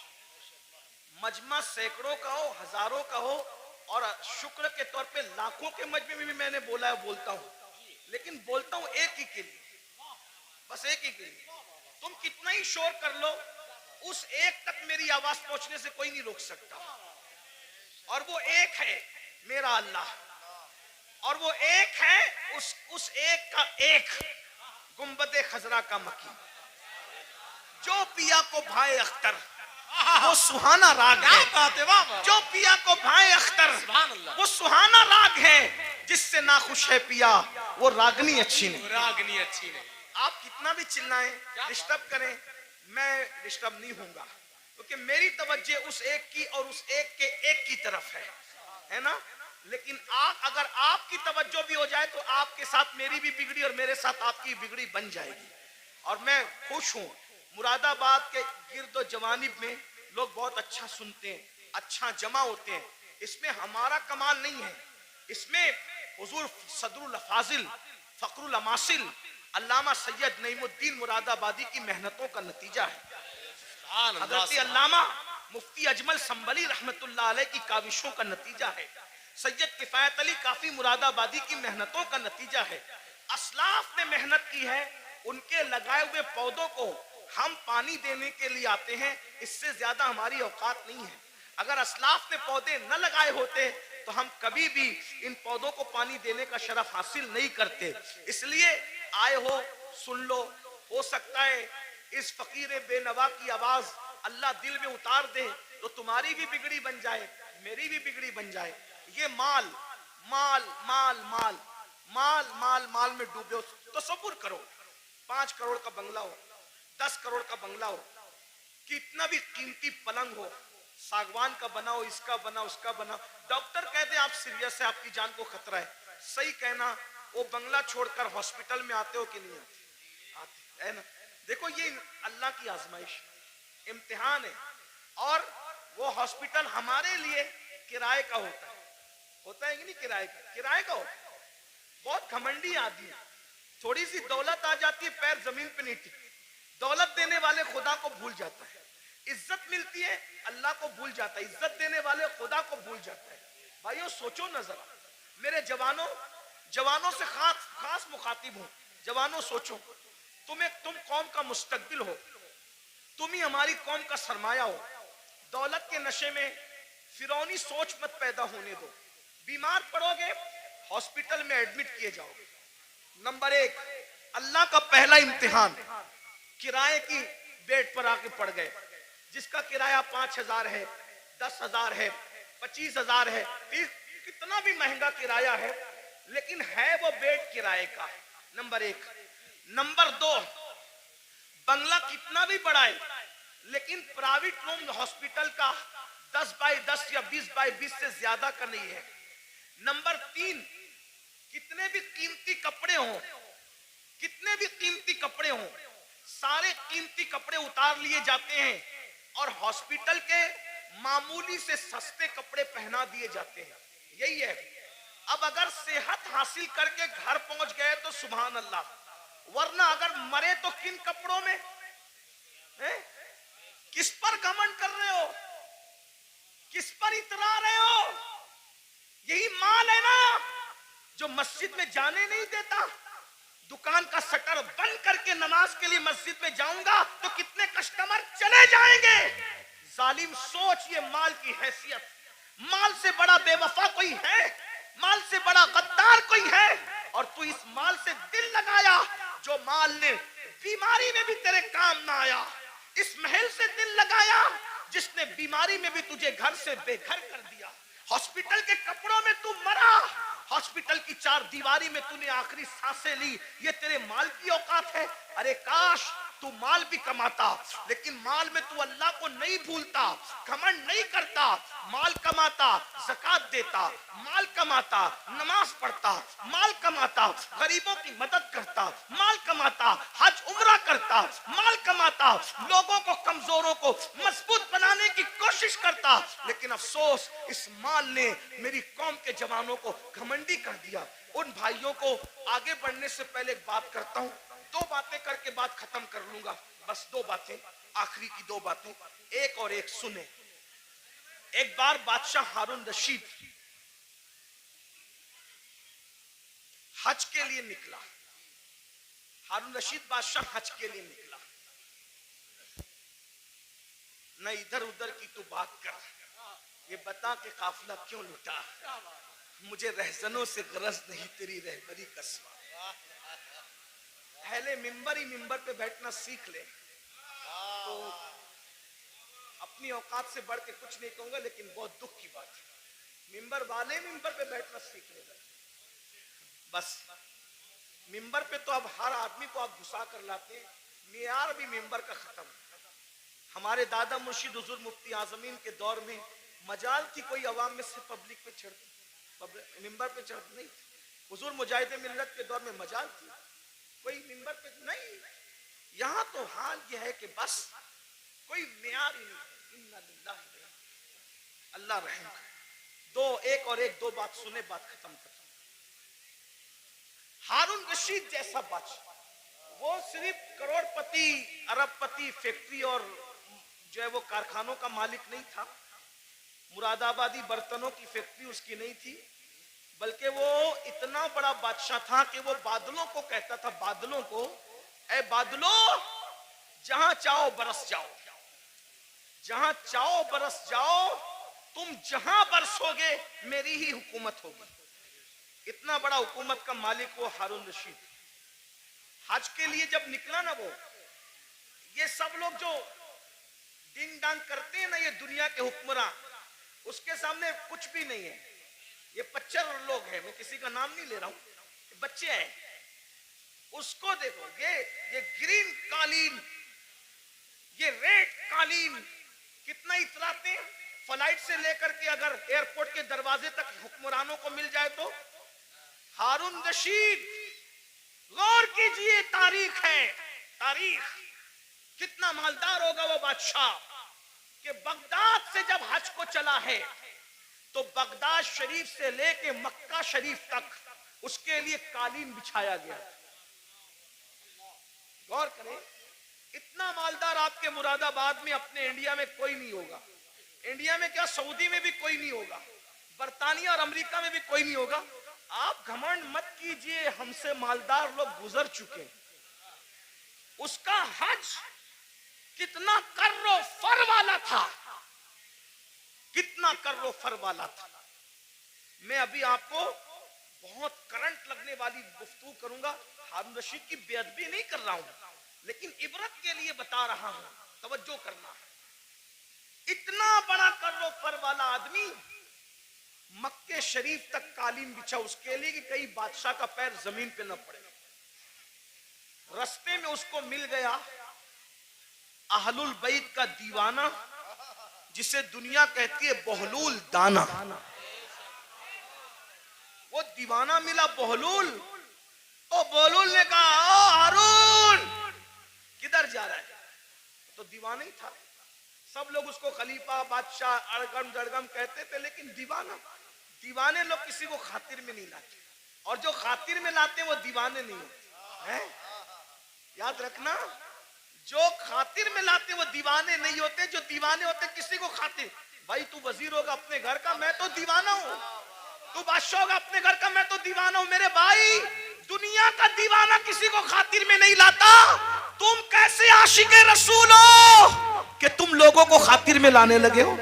مجمع سینکڑوں کا ہو, ہزاروں کا ہو, اور شکر کے طور پہ لاکھوں کے مجمع میں بھی میں نے بولا ہے, بولتا ہوں, لیکن بولتا ہوں ایک ہی کے لیے, بس ایک ہی کے لیے. تم کتنا ہی شور کر لو, اس ایک تک میری آواز پہنچنے سے کوئی نہیں روک سکتا, اور وہ ایک ہے میرا اللہ, اور وہ ایک ہے اس ایک کا ایک گنبد خضرا کا مکی. جو پیا کو بھائے اختر وہ سہانا راگ ہے, جو پیا کو بھائے اختر وہ سہانا راگ ہے, جس سے ناخوش ہے پیا وہ راگنی اچھی نہیں. راگنی اچھی نہیں. آپ کتنا بھی چلائیں, ڈسٹرب کریں, میں ڈسٹرب نہیں ہوں گا, کیونکہ میری توجہ اس ایک کی اور اس ایک کے ایک کی طرف ہے نا. لیکن اگر آپ کی توجہ بھی ہو جائے تو آپ کے ساتھ میری بھی بگڑی اور میرے ساتھ آپ کی بگڑی بن جائے گی. اور میں خوش ہوں مراد آباد کے گرد و جوانب میں لوگ بہت اچھا سنتے ہیں, اچھا جمع ہوتے ہیں. اس میں ہمارا کمال نہیں ہے, اس میں حضور صدر الافاضل فخر الاماثل علامہ سید نعیم الدین مراد آبادی کی محنتوں کا نتیجہ ہے. سبحان اللہ حضرت علامہ مفتی اجمل سنبلی رحمت اللہ علیہ کی کاوشوں کا نتیجہ ہے. سید کفایت علی کافی مراد آبادی کی محنتوں کا نتیجہ ہے. اسلاف نے محنت کی ہے, ان کے لگائے ہوئے پودوں کو ہم پانی دینے کے لیے آتے ہیں, اس سے زیادہ ہماری اوقات نہیں ہے. اگر اسلاف نے پودے نہ لگائے ہوتے تو ہم کبھی بھی ان پودوں کو پانی دینے کا شرف حاصل نہیں کرتے. اس لیے آئے ہو سن لو, ہو سکتا ہے اس فقیر بے نوا کی آواز اللہ دل میں اتار دے تو تمہاری بھی بگڑی بن جائے, میری بھی بگڑی بن جائے. یہ مال مال مال مال مال مال مال میں ڈوبے ہو. تصور کرو 5 کروڑ کا بنگلہ ہو, 10 کروڑ کا بنگلہ ہو, کتنا بھی قیمتی پلنگ ہو, ساگوان کا بنا ہو, اس کا بنا, اس کا بنا, ڈاکٹر کہتے ہیں آپ سیریس ہے, آپ کی جان کو خطرہ ہے. صحیح کہنا, وہ بنگلہ چھوڑ کر ہاسپٹل میں آتے ہو کہ نہیں آتے؟ ہے نا. دیکھو یہ اللہ کی آزمائش امتحان ہے, اور وہ ہاسپٹل ہمارے لیے کرائے کا ہوتا ہے کہ نہیں؟ کرائے کا ہوتا ہے. بہت گھمنڈی آدمی, تھوڑی سی دولت آ جاتی ہے پیر زمین پہ نہیں ٹکتی. دولت دینے والے خدا کو بھول جاتا ہے, عزت ملتی ہے اللہ کو بھول جاتا ہے, عزت دینے والے خدا کو بھول جاتا ہے. بھائیو سوچو نہ ذرا, میرے جوانوں سے خاص مخاطب ہوں. جوانوں سوچو, تم قوم کا مستقبل ہو, تم ہی ہماری قوم کا سرمایہ ہو. دولت کے نشے میں فرعونی سوچ مت پیدا ہونے دو. بیمار پڑو گے ہاسپٹل میں ایڈمٹ کیے جاؤ گے. نمبر 1 اللہ کا پہلا امتحان, کرائے کی بیڈ پر آ کے پڑ گئے, جس کا کرایہ 5,000 ہے, 10,000 ہے, 25,000 ہے, کتنا بھی مہنگا کرایہ ہے, لیکن ہے وہ بیڈ کرائے کا. نمبر 1. نمبر 2, بنگلہ کتنا بھی بڑا ہے لیکن پرائیویٹ روم ہاسپٹل کا 10 بائی 10 یا 20 بائی 20 سے زیادہ کا نہیں ہے. نمبر 3, کتنے بھی قیمتی کپڑے ہوں, سارے قیمتی کپڑے اتار لیے جاتے ہیں اور ہاسپٹل کے معمولی سے سستے کپڑے پہنا دیے جاتے ہیں. یہی ہے. اب اگر صحت حاصل کر کے گھر پہنچ گئے تو سبحان اللہ, ورنہ اگر مرے تو کن کپڑوں میں؟ کس پر گھمنڈ کر رہے ہو, کس پر اترا رہے ہو؟ یہی مال ہے نا جو مسجد میں جانے نہیں دیتا. دکان کا شٹر بند کر کے نماز کے لیے مسجد میں جاؤں گا تو کتنے کسٹمر چلے جائیں گے. ظالم سوچ, یہ مال کی حیثیت. مال سے بڑا بے وفا کوئی ہے؟ مال سے بڑا غدار کوئی ہے؟ اور تو اس مال سے دل لگایا جو مال نے بیماری میں بھی تیرے کام نہ آیا. اس محل سے دل لگایا جس نے بیماری میں بھی تجھے گھر سے بے گھر کر دیا. ہاسپٹل کے کپڑوں میں تو مرا, ہاسپٹل کی 4 دیواری میں تو نے آخری سانسیں لی. یہ تیرے مال کی اوقات ہے؟ ارے کاش تو مال بھی کماتا, لیکن مال میں تو اللہ کو نہیں بھولتا, گھمنڈ نہیں کرتا. مال کماتا زکات دیتا, مال کماتا نماز پڑھتا, مال کماتا غریبوں کی مدد کرتا, مال کماتا حج عمرہ کرتا, مال کماتا لوگوں کو, کمزوروں کو مضبوط بنانے کی کوشش کرتا. لیکن افسوس, اس مال نے میری قوم کے جوانوں کو گھمنڈی کر دیا. ان بھائیوں کو آگے بڑھنے سے پہلے ایک بات کرتا ہوں, 2 باتیں کر کے بات ختم کر لوں گا. بس 2 باتیں, آخری کی 2 باتیں, ایک اور ایک سنیں. ایک بار بادشاہ ہارون رشید حج کے لیے نکلا. ہارون رشید بادشاہ حج کے لیے نکلا. نہ ادھر ادھر کی تو بات کر, یہ بتا کہ قافلہ کیوں لٹا. مجھے رہزنوں سے غرض نہیں, تیری رہبری کا سوال. اہل منبر ہی منبر پہ بیٹھنا سیکھ لے. تو اپنی اوقات سے بڑھ کے کچھ نہیں کہوں گا, لیکن بہت دکھ کی بات ہے, منبر والے منبر پہ بیٹھنا سیکھ لے. بس منبر پہ تو اب ہر آدمی کو آپ گھسا کر لاتے ہیں, معیار بھی منبر کا ختم. ہمارے دادا مرشد حضور مفتی اعظمین کے دور میں مجال تھی کوئی عوام میں سے پبلک پہ چڑھتی, ممبر پہ چڑھ نہیں، حضور مجاہد ملت کے دور میں مجال تھی، کوئی ممبر پہ نہیں. یہاں تو حال یہ ہے کہ بس کوئی معیار ہی نہیں. انا للہ و انا الیہ، اللہ رحم کرے. ایک دو بات سنے، بات ختم کرتا ہوں. ہارون رشید جیسا بادشاہ، وہ صرف کروڑ پتی ارب پتی فیکٹری اور جو ہے وہ کارخانوں کا مالک نہیں تھا، مراد آبادی برتنوں کی فیکٹری اس کی نہیں تھی، بلکہ وہ اتنا بڑا بادشاہ تھا کہ وہ بادلوں کو کہتا تھا، بادلوں کو، اے بادلوں جہاں چاہو برس جاؤ، جہاں چاہو برس جاؤ، تم جہاں برسو گے میری ہی حکومت ہوگی. اتنا بڑا حکومت کا مالک وہ ہارون رشید. حج کے لیے جب نکلا نا، وہ یہ سب لوگ جو ڈنگ ڈانگ کرتے ہیں نا، یہ دنیا کے حکمراں، اس کے سامنے کچھ بھی نہیں ہے. یہ پچر لوگ ہیں، میں کسی کا نام نہیں لے رہا ہوں، بچے ہیں. اس کو دیکھو، یہ گرین قالین، یہ ریڈ قالین کتنا اتراتے ہیں. فلائٹ سے لے کر کے اگر ایئرپورٹ کے دروازے تک حکمرانوں کو مل جائے تو. ہارون رشید، غور کیجئے، تاریخ ہے، تاریخ. کتنا مالدار ہوگا وہ بادشاہ کہ بغداد سے جب حج کو چلا ہے تو بغداد شریف سے لے کے مکہ شریف تک اس کے لیے قالین بچھایا گیا. غور کریں، اتنا مالدار آپ کے مراد آباد میں اپنے انڈیا میں کوئی نہیں ہوگا. انڈیا میں کیا، سعودی میں بھی کوئی نہیں ہوگا، برطانیہ اور امریکہ میں بھی کوئی نہیں ہوگا. آپ گھمنڈ مت کیجئے، ہم سے مالدار لوگ گزر چکے. اس کا حج کتنا کر و فر والا تھا، کتنا کر و فر والا تھا. میں ابھی آپ کو بہت کرنٹ لگنے والی گفتگو کروں گا. ہارون رشید کی بے ادبی نہیں کر رہا ہوں، لیکن عبرت کے لیے بتا رہا ہوں، توجہ کرنا. اتنا بڑا کر و فر والا آدمی مکے شریف تک قالین بچھا اس کے لیے کہ کئی بادشاہ کا پیر زمین پہ نہ پڑے. رستے میں اس کو مل گیا اہل البیت کا دیوانہ، جسے دنیا کہتی ہے بہلول دانا. وہ دیوانہ ملا بہلول. تو بہلول نے کہا، او ہارون کدھر جا رہا ہے؟ تو دیوانہ ہی تھا. سب لوگ اس کو خلیفہ، بادشاہ، اڑگم جڑگم کہتے تھے، لیکن دیوانے لوگ کسی کو خاطر میں نہیں لاتے، اور جو خاطر میں لاتے وہ دیوانے نہیں ہوتے. یاد رکھنا، جو خاطر میں لاتے وہ دیوانے نہیں ہوتے، جو دیوانے ہوتے کسی کو خاطر. بھائی تو وزیر ہوگا اپنے گھر کا، میں تو دیوانہ ہوں. تو بادشاہ ہوگا اپنے گھر کا، میں تو دیوانہ ہوں. میرے بھائی، دنیا کا دیوانہ کسی کو خاطر میں نہیں لاتا. تم کیسے عاشق رسول ہو کہ تم لوگوں کو خاطر میں لانے لگے ہو؟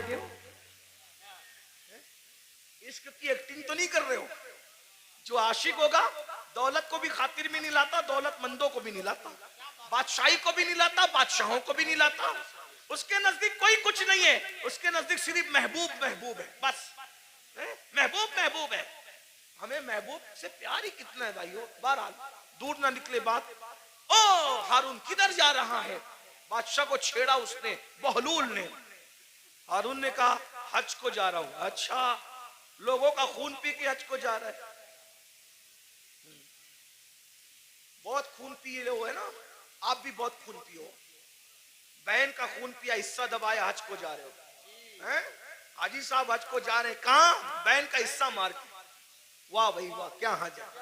عشق کی ایکٹنگ تو نہیں کر رہے ہو. جو عاشق ہوگا دولت کو بھی خاطر میں نہیں لاتا، دولت مندوں کو بھی نہیں لاتا، بادشاہی کو بھی نہیں لاتا، بادشاہوں کو بھی نہیں لاتا. اس کے نزدیک کوئی کچھ نہیں ہے، اس کے نزدیک صرف محبوب محبوب ہے، بس محبوب محبوب ہے. ہمیں محبوب سے پیار ہی کتنا ہے بھائیو. بہرحال دور نہ نکلے بات. او ہارون کدھر جا رہا ہے؟ بادشاہ کو چھیڑا اس نے، بہلول نے. ہارون نے کہا حج کو جا رہا ہوں. اچھا، لوگوں کا خون پی کے حج کو جا رہا ہے؟ بہت خون پیے ہوئے نا آپ، بھی بہت خون پیو. بہن کا خون پیا، حصہ دبایا، حج کو جا رہے ہو. حاجی صاحب حج کو جا رہے ہیں، کہاں؟ بہن کا حصہ مار کے. واہ بھائی واہ، کیا حاجت.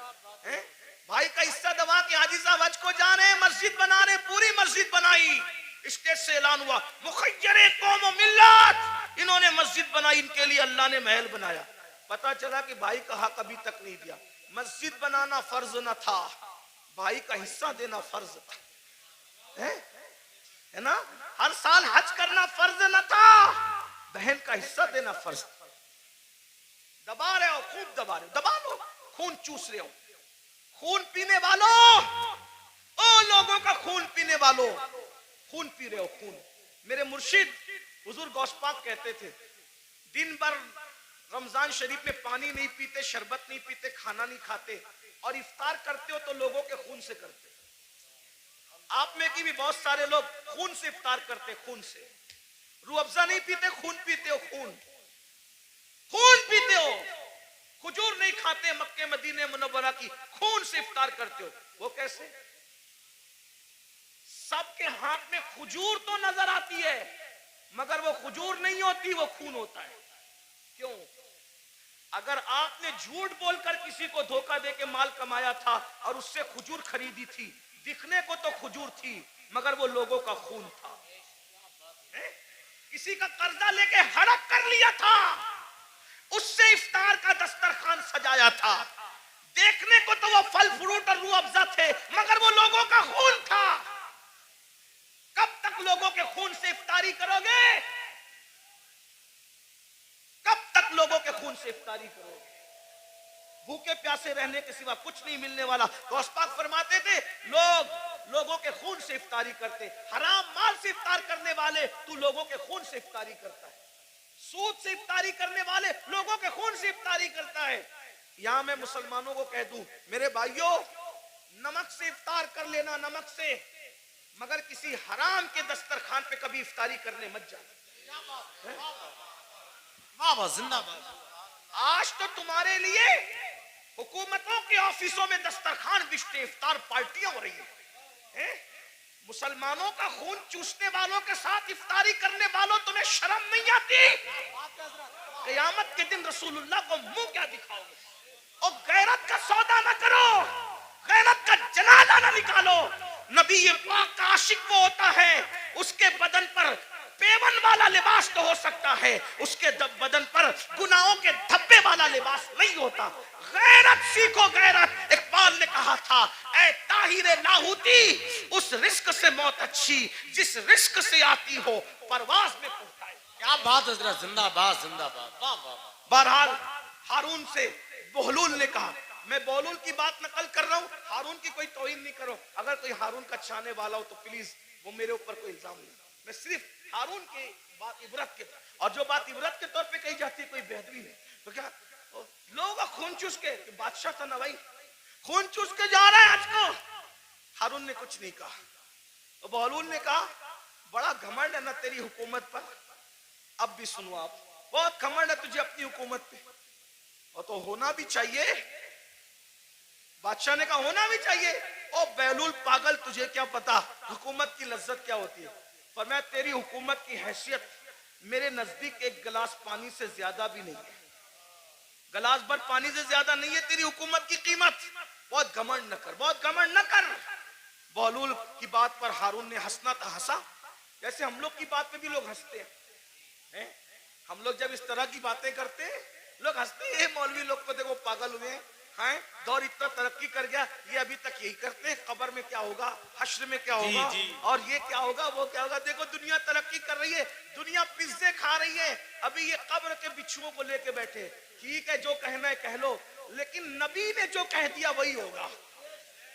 بھائی کا حصہ دبا کے حاجی صاحب حج کو جا رہے ہیں، مسجد بنا رہے ہیں، پوری مسجد بنائی. اسٹیج سے اعلان ہوا، مخیر قوم و ملت، انہوں نے مسجد بنائی، ان کے لیے اللہ نے محل بنایا. پتا چلا کہ بھائی کا حق ابھی تک نہیں دیا. مسجد بنانا فرض نہ تھا، بھائی کا حصہ دینا فرض تھا، ہے نا. ہر سال حج کرنا فرض نہ تھا، بہن کا حصہ دینا فرض تھا. دبا رہے ہو، خوب دبا رہے ہو، دبا لو. خون چوس رہے ہو، خون پینے والوں، او لوگوں کا خون پینے والوں، خون پی رہے ہو. خون. میرے مرشد حضور غوث پاک کہتے تھے، دن بھر رمضان شریف میں پانی نہیں پیتے، شربت نہیں پیتے، کھانا نہیں کھاتے، اور افطار کرتے ہو تو لوگوں کے خون سے کرتے. آپ میں کی بھی بہت سارے لوگ خون سے افطار کرتے، خون سے. روح افزا نہیں پیتے، خون پیتے ہو. خون پیتے ہو. کھجور نہیں کھاتے مکے مدینے منورہ کی، خون سے افطار کرتے ہو، وہ کیسے؟ سب کے ہاتھ میں کھجور تو نظر آتی ہے مگر وہ کھجور نہیں ہوتی، وہ خون ہوتا ہے۔ کیوں؟ اگر آپ نے جھوٹ بول کر کسی کو دھوکہ دے کے مال کمایا تھا اور اس سے کھجور خریدی تھی، دکھنے کو تو کھجور تھی مگر وہ لوگوں کا خون تھا۔ کسی کا قرضہ لے کے ہڑپ کر لیا تھا، اس سے افطار کا دسترخوان سجایا تھا، دیکھنے کو تو وہ پھل فروٹ اور روح افزا تھے مگر وہ لوگوں کا خون تھا۔ کب تک لوگوں کے خون سے افطاری کرو گے؟ کب تک لوگوں کے خون سے افطاری کرو گے؟ بھوکے پیاسے رہنے کے سوا کچھ نہیں ملنے والا۔ غوث پاک فرماتے تھے لوگوں کے خون سے افطاری کرتے، حرام مال سے افطار کرنے والے تو لوگوں کے خون سے افطاری کرتا ہے، سود سے افطاری کرنے والے لوگوں کے خون سے افطاری کرتا ہے۔ یہاں میں مسلمانوں کو کہہ دوں میرے بھائیوں، نمک سے افطار کر لینا، نمک سے، مگر کسی حرام کے دسترخوان پہ کبھی افطاری کرنے مت جانا۔ واہ واہ، زندہ باد۔ آج تو تمہارے لیے حکومتوں کے آفیسوں میں دسترخوان بچتے، افطار پارٹیاں ہو رہی ہیں۔ مسلمانوں کا خون چوسنے والوں کے ساتھ افطاری کرنے والوں، تمہیں شرم نہیں آتی؟ قیامت کے دن رسول اللہ کو منہ کیا دکھاؤ گے؟ اور غیرت کا سودا نہ کرو، غیرت کا جنازہ نہ نکالو۔ نبی پاک کا عاشق وہ ہوتا ہے اس کے بدن پر پیون والا لباس تو ہو سکتا ہے، اس کے بدن پر گناہوں کے دھبے والا لباس نہیں ہوتا۔ غیرت سیکھو، غیرت۔ اقبال نے کہا تھا اے طاہر لاہوتی، اس رزق سے موت اچھی جس رزق سے آتی ہو پرواز میں پہنچائے۔ کیا بات حضرت، زندہ باد زندہ باد، واہ واہ واہ۔ بہرحال ہارون سے بہلول نے کہا، میں بہلول کی بات نقل کر رہا ہوں، ہارون کی کوئی توہین نہیں کرو، اگر کوئی ہارون کا چاہنے والا ہو تو پلیز وہ میرے اوپر کوئی الزام نہیں، میں صرف ہارون کی بات عبرت کے، اور جو بات عبرت کے طور پہ کہی جاتی ہے کوئی بہتری نہیں۔ تو کیا لوگوں کا خون چوس کے، بادشاہ تھا نا بھائی، خون چوس کے جا رہا ہے آج کو۔ ہارون نے کچھ نہیں کہا، اور بہلول نے کہا بڑا گھمنڈ ہے نا تیری حکومت پر، اب بھی سنو آپ، بہت گھمنڈ ہے تجھے اپنی حکومت پہ، اور تو ہونا بھی چاہیے۔ بادشاہ نے کہا ہونا بھی چاہیے۔ او بہلول پاگل، تجھے کیا پتا حکومت کی لذت کیا ہوتی ہے؟ فرمایا تیری حکومت کی حیثیت میرے نزدیک ایک گلاس پانی سے زیادہ بھی نہیں ہے، گلاس بھر پانی سے زیادہ نہیں ہے تیری حکومت کی قیمت۔ بہت گھمنڈ نہ کر، بہت گھمنڈ نہ کر۔ بہلول کی بات پر ہارون نے ہنسنا تھا، ہنسا، جیسے ہم لوگ کی بات پہ بھی لوگ ہنستے ہیں۔ ہم لوگ جب اس طرح کی باتیں کرتے ہیں لوگ ہنستے ہیں، مولوی لوگ کو دیکھو پاگل ہوئے ہیں، دور اتنا ترقی کر گیا، یہ ابھی تک یہی کرتے ہیں، قبر میں کیا ہوگا، حشر میں کیا ہوگا، اور یہ کیا ہوگا، وہ کیا ہوگا۔ دیکھو دنیا ترقی کر رہی ہے، دنیا پزے کھا رہی ہے، ابھی یہ قبر کے بچھوؤں کو لے کے بیٹھے۔ ٹھیک ہے جو کہنا ہے کہہ لو، لیکن نبی نے جو کہہ دیا وہی ہوگا۔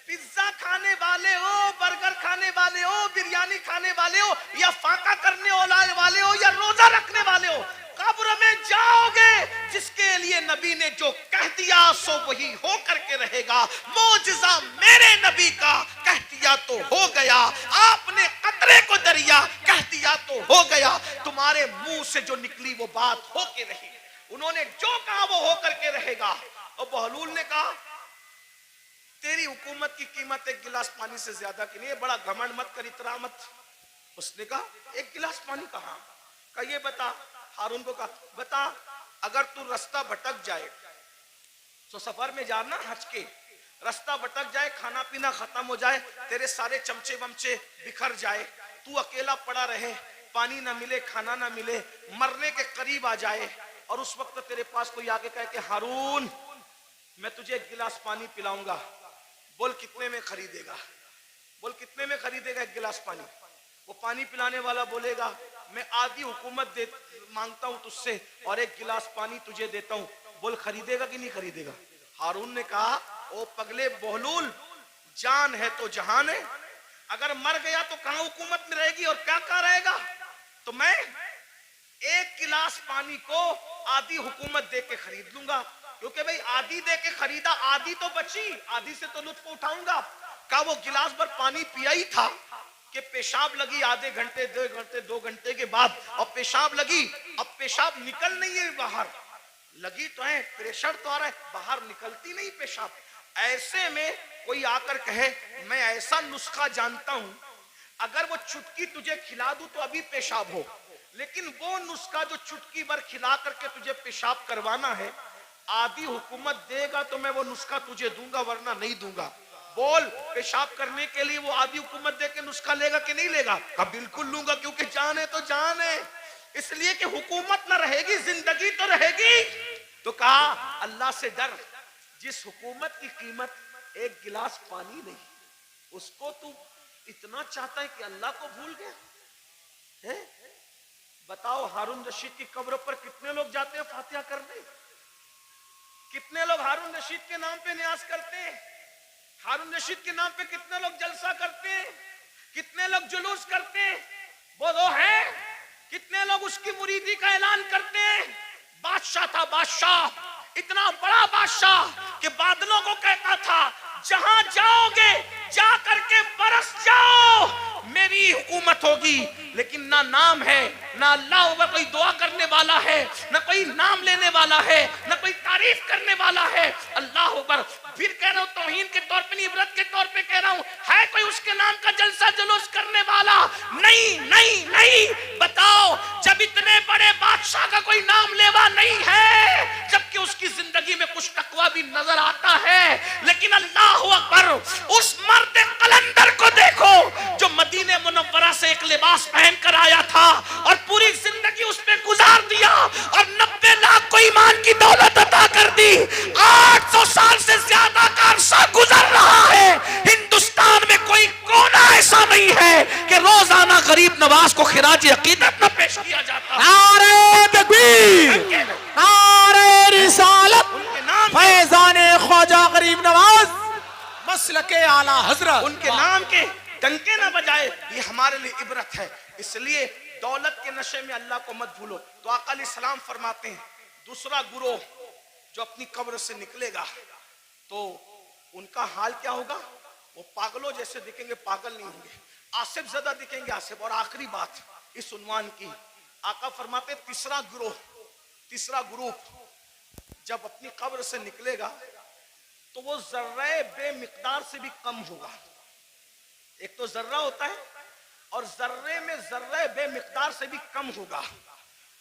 پیزا کھانے والے ہو، برگر کھانے والے ہو، بریانی کھانے والے ہو، یا فاقہ کرنے والے ہو، یا روزہ رکھنے والے ہو، قبر میں جاؤ گے، جس کے لیے نبی نے جو کہہ دیا سو وہی ہو کر کے رہے گا۔ معجزہ میرے نبی کا کہہ دیا تو ہو گیا، آپ نے قطرے کو دریا کہہ دیا تو ہو گیا، تمہارے منہ سے جو نکلی وہ بات ہو کے رہی، انہوں نے جو کہا وہ ہو کر کے رہے گا۔ اور بہلول نے کہا تیری حکومت کی قیمت ایک گلاس پانی سے زیادہ کی نہیں ہے، بڑا گھمنڈ مت کر، اترا مت۔ اس نے کہا ایک گلاس پانی کہاں؟ کہا یہ بتا، ہارون کو کہا بتا، اگر تو رستہ بھٹک جائے تو سفر میں جانا حج کے، رستہ بھٹک جائے، کھانا پینا ختم ہو جائے، تیرے سارے چمچے ومچے بکھر جائے، تو اکیلا پڑا رہے، پانی نہ ملے، کھانا نہ ملے، مرنے کے قریب آ جائے، اور اس وقت تیرے پاس کوئی آگے کہے کہ ہارون میں تجھے ایک گلاس پانی پلاؤں گا، بول کتنے میں خریدے گا؟ بول کتنے میں خریدے گا ایک گلاس پانی؟ وہ پانی پلانے والا بولے گا میں آدھی حکومت مانگتا ہوں تجھ سے اور ایک گلاس پانی تجھے دیتا ہوں، بول خریدے گا کہ نہیں خریدے گا؟ ہارون نے کہا او پگلے بہلول، جان ہے تو جہان ہے، اگر مر گیا تو کہاں حکومت میں رہے گی اور کیا کہاں رہے گا؟ تو میں ایک گلاس پانی کو آدھی حکومت دے کے خرید لوں گا، کیونکہ بھئی آدھی دے کے خریدا، آدھی تو بچی، آدھی سے تو لطف اٹھاؤں گا۔ کہا وہ گلاس بھر پانی پیا ہی تھا کہ پیشاب لگی آدھے گھنٹے، 2 گھنٹے کے بعد، اور پیشاب لگی، اب پیشاب نکل نہیں ہے باہر، لگی تو ہے، پریشر تو آ رہا ہے، باہر نکلتی نہیں پیشاب. ایسے میں کوئی آ کر کہے میں ایسا نسخہ جانتا ہوں اگر وہ چٹکی تجھے کھلا دوں تو ابھی پیشاب ہو، لیکن وہ نسخہ جو چٹکی بھر کھلا کر کے تجھے پیشاب کروانا ہے، آدھی حکومت دے گا تو میں وہ نسخہ تجھے دوں گا ورنہ نہیں دوں گا. بول، پیشاب کرنے کے لیے وہ آدھی حکومت دے کے نسخہ لے گا کہ نہیں لے گا؟ کہا بالکل لوں گا، کیونکہ جان ہے تو جان ہے. اس لیے کہ حکومت نہ رہے گی، زندگی تو رہے گی. تو کہا اللہ سے ڈر، جس حکومت کی قیمت ایک گلاس پانی نہیں، اس کو تو اتنا چاہتا ہے کہ اللہ کو بھول گیا. بتاؤ ہارون رشید کی قبر پر کتنے لوگ جاتے ہیں فاتحہ کرنے؟ کتنے لوگ ہارون رشید کے نام پہ نیاز کرتے ہیں؟ ہارون رشید کے نام پہ کتنے لوگ جلسہ کرتے ہیں؟ کتنے لوگ جلوس کرتے ہیں؟ وہ ہے. کتنے لوگ اس کی مریدی کا اعلان کرتے ہیں؟ بادشاہ تھا، بادشاہ، اتنا بڑا بادشاہ کہ بادلوں کو کہتا تھا جہاں جاؤ گے جا کر کے برس جاؤ، میری حکومت ہوگی. لیکن نہ نام ہے، نہ اللہ ہوگا کوئی دعا کرنے والا ہے، نہ کوئی نام لینے والا ہے، نہ کوئی تعریف کرنے والا ہے. اللہ اکبر. پھر کہہ رہا ہوں توہین کے طور پہ نہیں، عبرت کے طور پہ کہہ رہا ہوں، ہے کوئی اس کے نام کا جلسہ جلوس کرنے والا؟ نہیں نہیں نہیں. بتاؤ، جب اتنے بڑے بادشاہ کا کوئی نام لیوا نہیں ہے، جبکہ اس کی زندگی میں کچھ تقویٰ بھی نظر آتا ہے، لیکن اللہ اکبر، اس مرد قلندر کو دیکھو جو مدینہ منورہ سے ایک لباس پہن کر آیا تھا اور پوری زندگی اس پہ گزار دیا اور 90 لاکھ کو ایمان کی دولت عطا کر دی. 800 سال سے زیادہ کا عرصہ گزر رہا ہے، ہندوستان میں کوئی کونا ایسا نہیں ہے کہ روزانہ غریب نواز کو خراج عقیدت نہ پیش کیا جاتا. نعرہ تکبیر، نعرہ رسالت، فیضان خواجہ غریب نواز مسلک اعلیٰ حضرت. ان کے نام کے ڈنکے نہ بجائے، یہ ہمارے لیے عبرت ہے. اس لیے دولت کے نشے میں اللہ کو مت بھولو. تو آقا علیہ السلام فرماتے ہیں دوسرا گروہ جو اپنی قبر سے نکلے گا تو ان کا حال کیا ہوگا؟ وہ پاگلوں جیسے دکھیں گے، پاگل نہیں ہوں گے، آصف زدہ دکھیں گے، آصف. اور آخری بات اس عنوان کی، آقا فرماتے ہیں تیسرا گروپ جب اپنی قبر سے نکلے گا تو وہ ذرہ بے مقدار سے بھی کم ہوگا. ایک تو ذرہ ہوتا ہے اور ذرے میں ذرہ بے مقدار سے بھی کم ہوگا.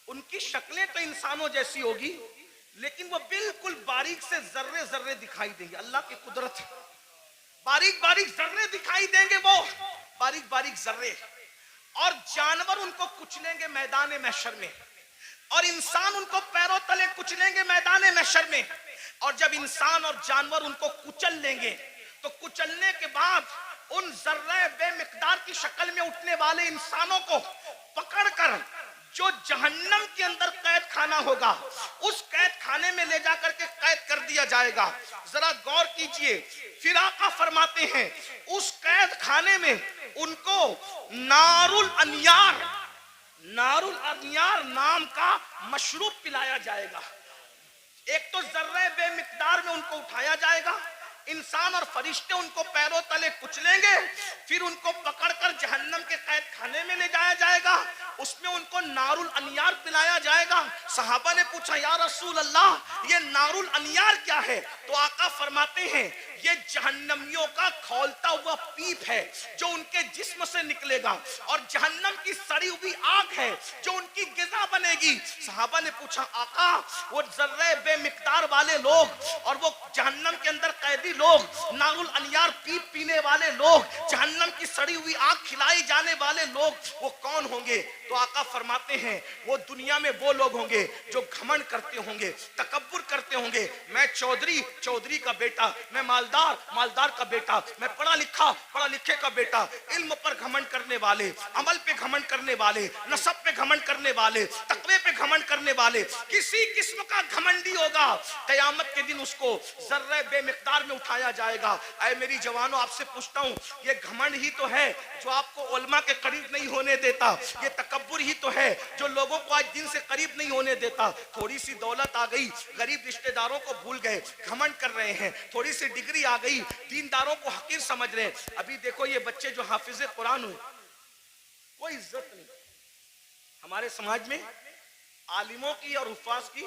ان کی شکلیں تو انسانوں جیسی ہوگی لیکن وہ بالکل باریک سے ذرے ذرے دکھائی دیں گے. اللہ کی قدرت، باریک باریک ذرے دکھائی دیں گے، وہ باریک باریک ذرے. اور جانور ان کو کچلیں گے میدان محشر میں، اور انسان ان کو پیروں تلے کچلیں گے میدان محشر میں. اور جب انسان اور جانور ان کو کچل لیں گے تو کچلنے کے بعد ان ذرہ بے مقدار کی شکل میں اٹھنے والے انسانوں کو پکڑ کر جو جہنم کے اندر قید خانہ ہوگا اس قید خانے میں لے جا کر کے قید کر دیا جائے گا. ذرا غور کیجئے. پھر آقا فرماتے ہیں اس قید خانے میں ان کو نار الانیار نام کا مشروب پلایا جائے گا. ایک تو ذرہ بے مقدار میں ان کو اٹھایا جائے گا، انسان اور فرشتے ان کو پیروں تلے کچلیں گے، پھر ان کو پکڑ کر جہنم کے قید خانے میں لے جایا جائے گا، اس میں ان کو نار الانیار پلایا جائے گا. صحابہ نے پوچھا یا رسول اللہ یہ نار الانیار کیا ہے؟ تو آقا فرماتے ہیں یہ جہنمیوں کا کھولتا ہوا پیپ ہے جو ان کے جسم سے نکلے گا، اور جہنم کی سڑی ہوئی آگ ہے جو ان کی غذا بنے گی. صحابہ نے پوچھا آقا وہ ذرہ بے مقدار والے لوگ اور وہ جہنم کے اندر قیدی لوگ، نار الانیار پیپ پینے والے لوگ، جہنم کی سڑی ہوئی آگ کھلائی جانے والے لوگ، وہ کون ہوں گے؟ تو آقا فرماتے ہیں وہ دنیا میں وہ لوگ ہوں گے جو گھمنڈ کرتے ہوں گے، تکبر کرتے ہوں گے. میں چودھری کا بیٹا، میں مالدار کا بیٹا، میں پڑھا لکھے کا بیٹا. علم پر گھمنڈ کرنے والے، عمل پہ گھمنڈ کرنے والے، نسب پہ گھمنڈ کرنے والے، تقوی پہ گھمنڈ کرنے والے، کسی قسم کا گھمنڈی ہوگا قیامت کے دن اس کو ذرہ بے مقدار میں اٹھایا جائے گا. اے میری جوانوں آپ سے پوچھتا ہوں یہ گھمنڈ ہی تو ہے جو آپ کو علماء کے قریب نہیں ہونے دیتا، یہ تکبر ہی تو ہے جو لوگوں کو آج دین سے قریب نہیں ہونے دیتا. تھوڑی سی دولت آ گئی غریب رشتہ داروں کو بھول گئے، گھمنڈ کر رہے ہیں. تھوڑی سی ڈگری آ گئی دینداروں کو حقیر سمجھ رہے ہیں. ابھی دیکھو یہ بچے جو حافظ قرآن ہوئے کوئی عزت نہیں. ہمارے سماج میں عالموں کی اور حفاظ کی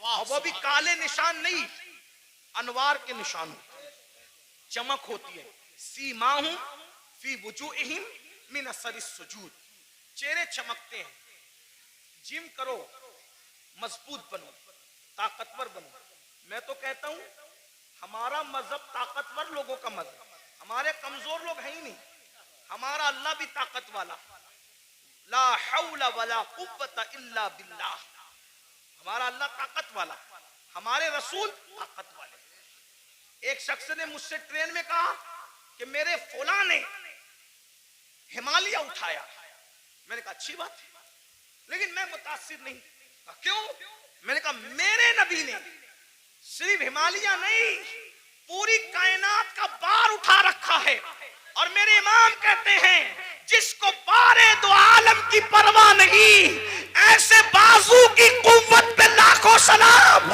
اور وہ بھی کالے نشان نہیں، انوار کے نشان ہوتے ہیں، چمک ہوتی ہے. سیماہم فی وجوہہم من اثر السجود، چہرے چمکتے ہیں. جم کرو، مضبوط بنو، طاقتور بنو. میں تو کہتا ہوں ہمارا مذہب طاقتور لوگوں کا مذہب، ہمارے کمزور لوگ ہیں ہی نہیں. ہمارا اللہ بھی طاقت والا، لا حول ولا قوت الا باللہ. ہمارا اللہ طاقت والا، ہمارے رسول طاقت والے. ایک شخص نے مجھ سے ٹرین میں کہا کہ میرے فلاں نے ہمالیہ اٹھایا. میں نے کہا اچھی بات ہے، لیکن میں متاثر نہیں. کہا کیوں؟ میں نے کہا میرے نبی نے صرف ہمالیہ نہیں، پوری کائنات کا بار اٹھا رکھا ہے. اور میرے امام کہتے ہیں جس کو بارے دو عالم کی پرواہ نہیں، ایسے بازو کی قوت پہ لاکھوں سلام.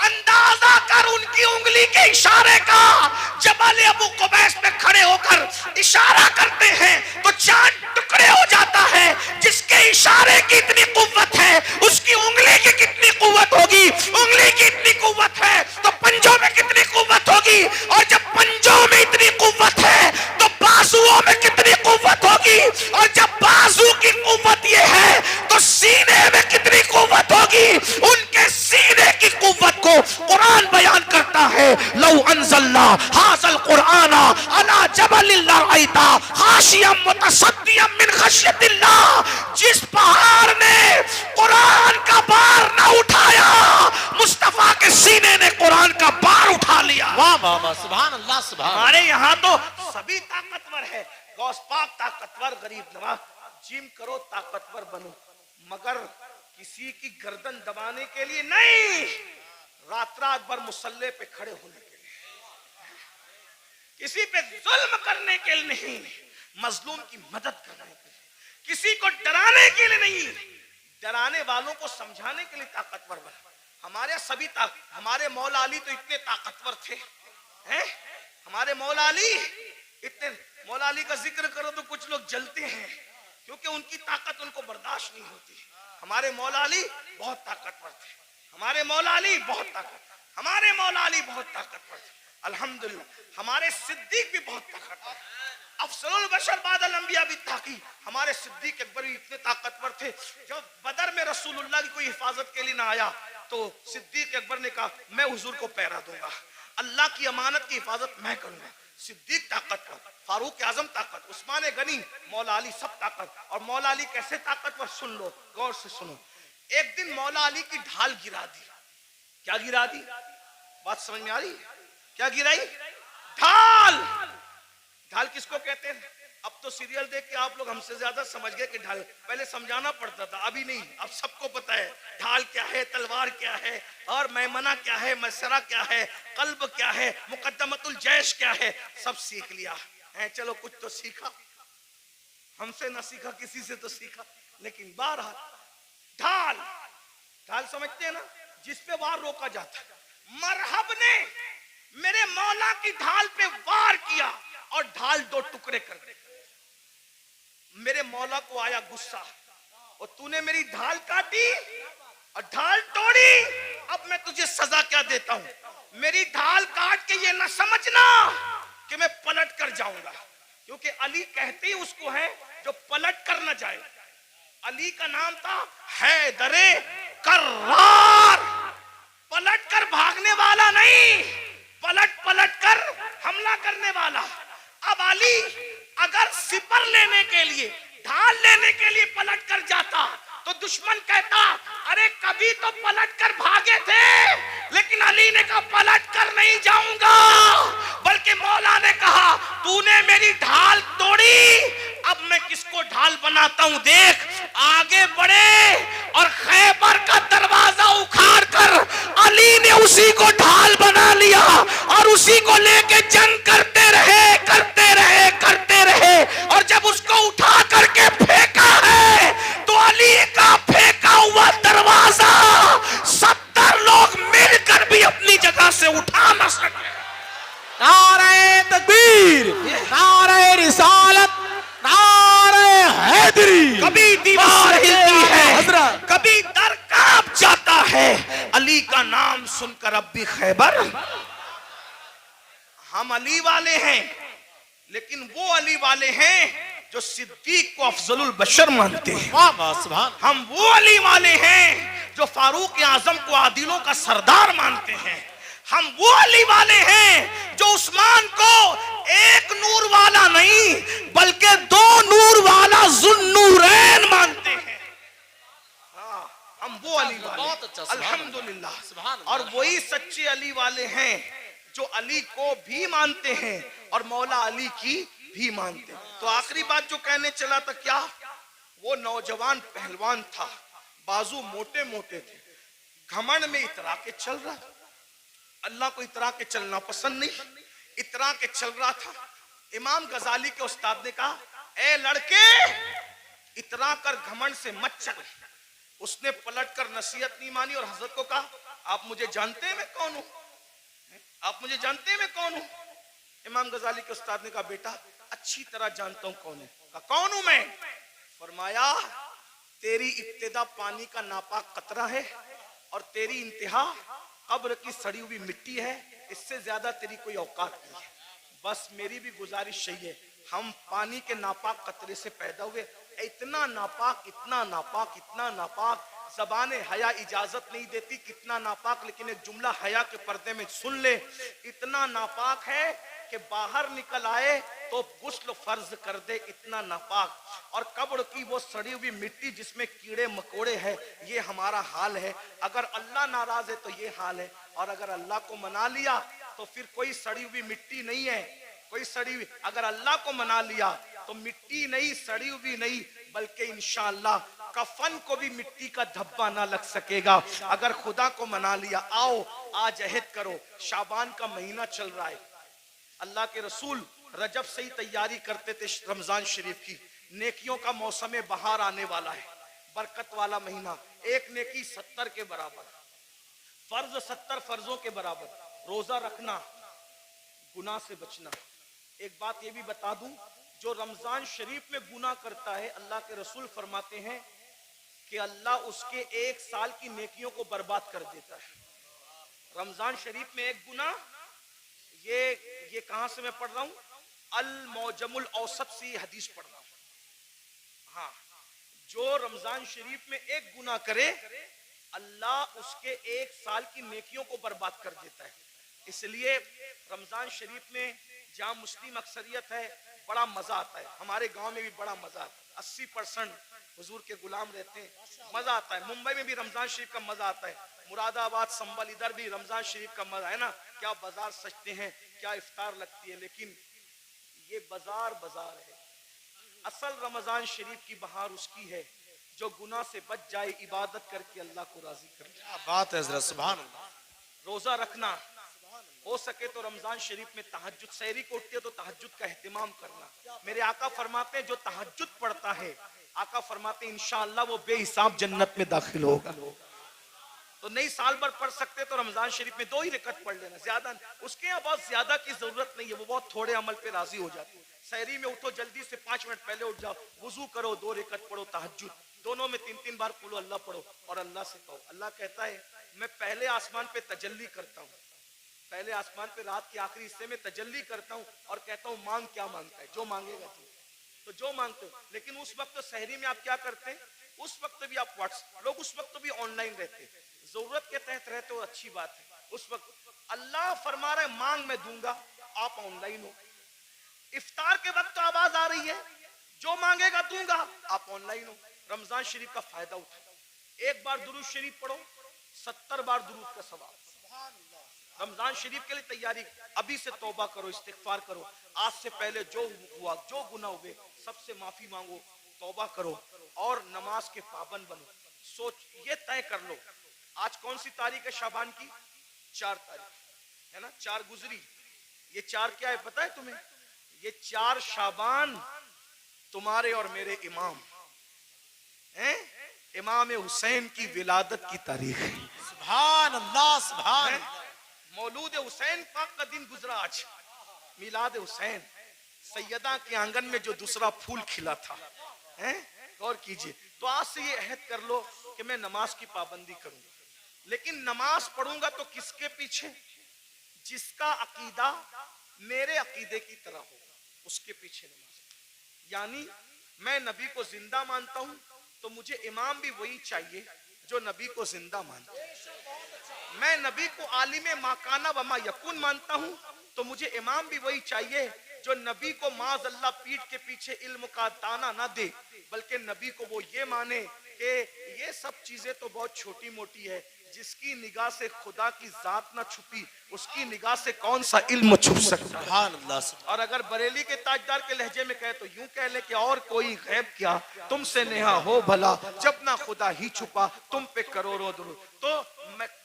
اندازہ کر ان کی انگلی کے اشارے کا. جبل ابو قبیس پہ کھڑے ہو کر اشارہ کرتے ہیں تو چاند ٹکڑے ہو جاتا ہے. جس کے اشارے کی اتنی قوت ہے، اس کی انگلی کی کتنی قوت ہوگی؟ انگلی کی اتنی قوت ہے تو پنجوں میں کتنی قوت ہوگی؟ اور جب پنجوں میں اتنی قوت ہے تو بازوؤں میں کتنی قوت ہوگی؟ اور جب بازو کی قوت یہ ہے تو سینے میں کتنی قوت ہوگی؟ ان کے سینے کی قوت کو قرآن بیان کرتا ہے. لو انزلنا ھذا القرآن علی جبل لرأیتہ خاشعا متصدعا من خشیۃ اللہ. جس پہاڑ نے قرآن کا بار نہ اٹھایا، مصطفیٰ کے سینے نے قرآن کا بار اٹھا لیا. واہ واہ واہ، سبحان اللہ سبحان. ہمارے یہاں تو سبھی طاقتور ہے. غوث پاک طاقتور، غریب نواز. جم کرو، طاقتور بنو، مگر کسی کی گردن دبانے کے لیے نہیں، رات بھر مصلی پہ کھڑے ہونے کے لیے، کسی پہ ظلم کرنے کے لیے نہیں، مظلوم کی مدد کرنے کے لیے، کسی کو ڈرانے کے لیے نہیں، ڈرانے والوں کو سمجھانے کے لیے طاقتور بنا. ہمارے سبھی ہمارے مولا علی تو اتنے طاقتور تھے، ہمارے مولا علی اتنے. مولا علی کا ذکر کرو تو کچھ لوگ جلتے ہیں کیونکہ ان کی طاقت ان کو برداشت نہیں ہوتی. ہمارے مولا علی بہت طاقتور تھے، ہمارے مولا علی بہت طاقتور، ہمارے مولا علی بہت طاقتور تھے. الحمدللہ ہمارے صدیق بھی بہت طاقتور، افضل البشر بعد الانبیاء بالتحقیق. ہمارے صدیق اکبر بھی اتنے طاقتور تھے. جب بدر میں رسول اللہ کی کوئی حفاظت کے لیے نہ آیا تو صدیق اکبر نے کہا میں حضور کو پہرا دوں گا، اللہ کی امانت کی حفاظت میں کروں گا. صدیق طاقتور، فاروق اعظم طاقت، عثمان غنی، مولا علی سب طاقت. اور مولا علی کیسے طاقتور؟ سن لو، غور سے سنو. ایک دن مولا علی کی ڈھال گرا دی. کیا گرا دی؟ بات سمجھ میں آ رہی؟ کیا گرائی؟ ڈھال. ڈھال کس کو کہتے ہیں؟ اب تو سیریل دیکھ کے آپ لوگ ہم سے زیادہ سمجھ گئے کہ ڈھال. پہلے سمجھانا پڑتا تھا، ابھی نہیں، اب سب کو پتا ہے ڈھال کیا ہے، تلوار کیا ہے، اور میمنہ کیا ہے، مسرہ کیا ہے، قلب کیا ہے، مقدمت الجیش کیا ہے، سب سیکھ لیا. چلو کچھ تو سیکھا، ہم سے نہ سیکھا، کسی سے تو سیکھا. لیکن بہرحال ڈھال، ڈھال سمجھتے ہیں نا، جس پہ وار روکا جاتا ہے. مرحب نے میرے مولا کی ڈھال پہ وار کیا اور ڈھال دو ٹکڑے کر دی. میرے مولا کو آیا غصہ، اور تو نے میری ڈھال کاٹی اور ڈھال توڑی، اب میں تجھے سزا کیا دیتا ہوں. میری ڈھال کاٹ کے یہ نہ سمجھنا کہ میں پلٹ کر جاؤں گا، کیونکہ علی کہتے ہی اس کو ہے جو پلٹ کر نہ جائے. علی کا نام تھا حیدر کرار، پلٹ کر بھاگنے والا نہیں، پلٹ کر حملہ کرنے والا. اب علی اگر سپر لینے کے لیے، ڈھال لینے کے لیے پلٹ کر جاتا تو دشمن کہتا ارے کبھی تو پلٹ کر بھاگے تھے. لیکن علی نے کہا پلٹ کر نہیں جاؤں گا، بلکہ مولا نے کہا تو نے میری ڈھال توڑی، اب میں کس کو ڈھال بناتا ہوں. دیکھ آگے بڑھے اور خیبر کا دروازہ اکھاڑ کر علی نے اسی کو ڈھال بنا لیا اور اسی کو لے کے جنگ کرتے رہے. اور جب اس کو اٹھا کر کے پھینکا ہے تو علی کا پھینکا ہوا دروازہ 70 لوگ مل کر بھی اپنی جگہ سے اٹھا نہ سکے. نعرہ تکبیر، نعرہ رسالت، نعرہ حیدری. کبھی دیوار ہلتی ہے، کبھی در کانپ جاتا ہے. علی علی کا نام سن کر اب بھی خیبر. ہم علی والے ہیں لیکن وہ علی والے ہیں جو صدیق کو افضل البشر مانتے ہیں. واہ واہ سبحان. ہم وہ علی والے ہیں جو فاروق اعظم کو عادلوں کا سردار مانتے ہیں. ہم وہ علی والے ہیں جو عثمان کو ایک نور والا نہیں بلکہ دو نور والا ذوالنورین مانتے ہیں. ہم وہ علی والے بہت اچھا. الحمدللہ. سبحان اللہ. اور وہی سچے علی والے ہیں جو علی کو بھی مانتے ہیں اور مولا علی کی بھی مانتے ہیں. تو آخری بات جو کہنے چلا تھا کیا, وہ نوجوان پہلوان تھا, بازو موٹے موٹے تھے, گھمنڈ میں اترا کے چل رہا. اللہ کو اترا کے چلنا پسند نہیں, اترا کے چل رہا تھا. امام غزالی کے استاد نے کہا اے لڑکے اترا کر گھمنڈ سے مت چل. اس نے پلٹ کر نصیحت نہیں مانی اور حضرت کو کہا آپ مجھے جانتے ہیں میں کون ہوں, آپ مجھے جانتے ہیں میں کون ہوں. امام غزالی کے استاد نے کہا بیٹا اچھی طرح جانتا ہوں کون ہے. کہا کون ہوں میں؟ فرمایا تیری ابتدا پانی کا ناپاک قطرہ ہے اور تیری انتہا قبر کی سڑی ہوئی مٹی ہے, اس سے زیادہ تیری کوئی اوقات نہیں ہے. بس میری بھی گزارش یہی ہے, ہم پانی کے ناپاک قطرے سے پیدا ہوئے, اتنا ناپاک اتنا ناپاک اتنا ناپاک, زبان حیا اجازت نہیں دیتی کتنا ناپاک, لیکن ایک جملہ حیا کے پردے میں سن لے, اتنا ناپاک ہے کہ باہر نکل آئے تو غسل فرض کر دے, اتنا ناپاک. اور قبر کی وہ سڑی ہوئی مٹی جس میں کیڑے مکوڑے ہیں, یہ ہمارا حال ہے. اگر اللہ ناراض ہے تو یہ حال ہے, اور اگر اللہ کو منا لیا تو پھر کوئی سڑی ہوئی مٹی نہیں ہے, کوئی سڑی ہوئی. اگر اللہ کو منا لیا تو مٹی نہیں, سڑی ہوئی نہیں, بلکہ انشاءاللہ کفن کو بھی مٹی کا دھبا نہ لگ سکے گا. اگر خدا کو منا لیا, آؤ آج عہد کرو. شعبان کا مہینہ چل رہا ہے, اللہ کے رسول رجب سے ہی تیاری کرتے تھے رمضان شریف کی. نیکیوں کا موسم بہار آنے والا ہے, برکت والا مہینہ. ایک نیکی 70 کے برابر, فرض 70 فرضوں کے برابر. روزہ رکھنا, گناہ سے بچنا. ایک بات یہ بھی بتا دوں, جو رمضان شریف میں گناہ کرتا ہے, اللہ کے رسول فرماتے ہیں کہ اللہ اس کے 1 سال کی نیکیوں کو برباد کر دیتا ہے. رمضان شریف میں ایک گناہ, یہ کہاں سے میں پڑھ رہا ہوں, الموجم الاوسط سے حدیث پڑھ رہا ہوں. ہاں, جو رمضان شریف میں ایک گناہ کرے اللہ اس کے 1 سال کی نیکیوں کو برباد کر دیتا ہے. اس لیے رمضان شریف میں جہاں مسلم اکثریت ہے بڑا مزہ آتا ہے. ہمارے گاؤں میں بھی بڑا مزہ آتا ہے, 80% حضور کے غلام رہتے ہیں, مزہ آتا ہے. ممبئی میں بھی رمضان شریف کا مزہ آتا ہے, مراد آباد سنبل ادھر بھی رمضان شریف کا مزہ ہے نا. کیا بازار سجتے ہیں, کیا افطار لگتی ہے, لیکن یہ بازار ہے. اصل رمضان شریف کی بہار اس کی ہے جو گناہ سے بچ جائے, عبادت کر کے اللہ کو راضی کر جائے. کیا بات ہے حضرت, سبحان اللہ. روزہ رکھنا, ہو سکے تو رمضان شریف میں تہجد, سحری کو اٹھتے تو تہجد کا اہتمام کرنا. میرے آقا فرماتے ہیں جو تہجد پڑھتا ہے, آقا فرماتے ہیں انشاءاللہ وہ بے حساب جنت میں داخل ہوگا. تو نہیں سال بھر پڑھ سکتے تو رمضان شریف میں 2 ہی رکعت پڑھ لینا, زیادہ اس کے یہاں بہت زیادہ کی ضرورت نہیں ہے, وہ بہت تھوڑے عمل پہ راضی ہو جاتے ہیں. سحری میں اٹھو جلدی سے 5 منٹ پہلے اٹھ جاؤ, وضو کرو, 2 رکعت پڑھو تہجد, دونوں میں 3 بار قل اللہ پڑھو اور اللہ سے کہو. اللہ کہتا ہے میں پہلے آسمان پہ تجلی کرتا ہوں, پہلے آسمان پہ رات کے آخری حصے میں تجلی کرتا ہوں اور کہتا ہوں مانگ کیا مانگتا ہے, جو مانگے گا تو جو مانگتے ہو. لیکن اس وقت سحری میں آپ کیا کرتے ہیں, اس وقت بھی آپ لوگ اس وقت بھی آن لائن رہتے, ضرورت کے تحت رہتے ہو, اچھی بات ہے. اس وقت اللہ فرما رہا ہے مانگ میں دوں گا, آپ آن لائن ہو. افطار کے وقت تو آواز آ رہی ہے جو مانگے گا دوں گا, آپ آن لائن ہو. رمضان شریف کا فائدہ اٹھاؤ, 1 بار درود شریف پڑھو, 70 بار درود کا ثواب. رمضان شریف کے لیے تیاری, ابھی سے توبہ کرو, استغفار کرو. آج سے پہلے جو ہوا, جو گناہ ہوئے, سب سے معافی مانگو, توبہ کرو اور نماز کے پابند بنو. سوچ یہ طے کر لو, آج کون سی تاریخ ہے شعبان کی, 4 تاریخ ہے نا, 4 گزری. یہ 4 کیا ہے پتہ ہے تمہیں, یہ 4 شعبان تمہارے اور میرے امام ہیں, امام حسین کی ولادت کی تاریخ ہے. سبحان اللہ, سبحان اللہ. مولود حسین پاک کا دن گزرا آج, میلاد حسین, سیدہ کے آنگن میں جو دوسرا پھول کھلا تھا. غور کیجئے. تو آج سے یہ عہد کر لو کہ میں نماز کی پابندی کروں گا, لیکن نماز پڑھوں گا تو کس کے پیچھے؟ جس کا عقیدہ میرے عقیدے کی طرح ہوگا اس کے پیچھے نماز. یعنی میں نبی کو زندہ مانتا ہوں تو مجھے امام بھی وہی چاہیے جو نبی کو زندہ مانتا ہے. میں نبی کو عالم ما کان و ما یکون مانتا ہوں تو مجھے امام بھی وہی چاہیے جو نبی کو معاذ اللہ پیٹھ کے پیچھے علم کا دانہ نہ دے بلکہ نبی کو وہ یہ مانے کہ یہ سب چیزیں تو بہت چھوٹی موٹی ہے, جس کی نگاہ سے خدا کی ذات نہ چھپی اس کی نگاہ سے کون سا علم چھپ سکتا ہے. سبحان اللہ سبحان اور اگر بریلی کے تاجدار کے لہجے میں کہے تو یوں کہہ لے کہ اور کوئی غیب کیا تم سے نہا ہو بھلا جب نہ خدا ہی چھپا تم پہ کروڑوں درود. تو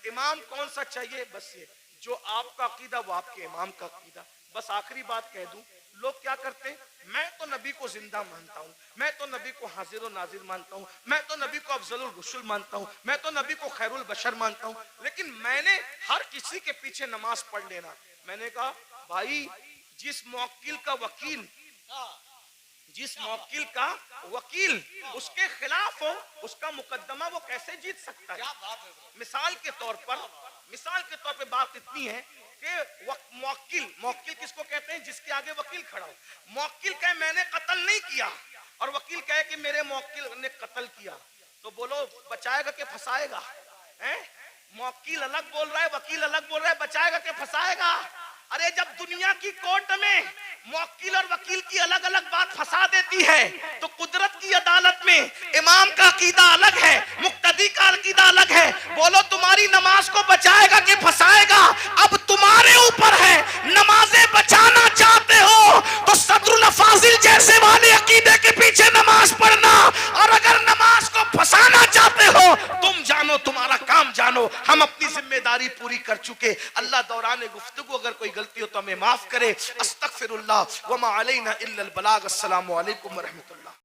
امام کون سا چاہیے؟ بس یہ جو آپ کا عقیدہ وہ آپ کے امام کا عقیدہ. بس آخری بات کہہ دوں, لوگ کیا کرتے ہیں, میں تو نبی کو زندہ مانتا ہوں, میں تو نبی کو حاضر و ناظر مانتا ہوں, میں تو نبی کو افضل الرسل مانتا ہوں, میں تو نبی کو خیر البشر مانتا ہوں, لیکن میں نے ہر کسی کے پیچھے نماز پڑھ لینا. میں نے کہا بھائی جس موکل کا وکیل اس کے خلاف ہو اس کا مقدمہ وہ کیسے جیت سکتا ہے؟ مثال کے طور پر بات اتنی ہے کہ موکل کس کو کہتے ہیں؟ جس کے آگے وکیل کھڑا ہو. موکل کہے میں نے قتل نہیں کیا اور وکیل کہے کہ میرے موکل نے قتل کیا, تو بولو بچائے گا کہ پھنسائے گا؟ موکل الگ بول رہا ہے, وکیل الگ بول رہا ہے, بچائے گا کہ پھنسائے گا؟ ارے جب دنیا کی کورٹ میں موکل اور وکیل کی الگ الگ بات پھنسا دیتی ہے تو قدرت کی عدالت میں امام کا عقیدہ الگ ہے, مقتدی کا عقیدہ الگ ہے. بولو تمہاری نماز کو بچائے گا کہ پھنسائے گا؟ اب تمہارے اوپر ہے. نمازیں بچانا چاہتے ہو تو صدر الافاضل جیسے والے عقیدے کے پیچھے نماز پڑھنا, اور اگر نماز کو پھنسانا چاہتے ہو تم جانو تمہارا کام جانو. ہم اپنی ذمہ داری پوری کر چکے. اللہ دوران گفتگو اگر کوئی غلطی ہو تو ہمیں معاف کرے. استغفر اللہ وما علینا الا البلاغ. السلام علیکم ورحمۃ اللہ.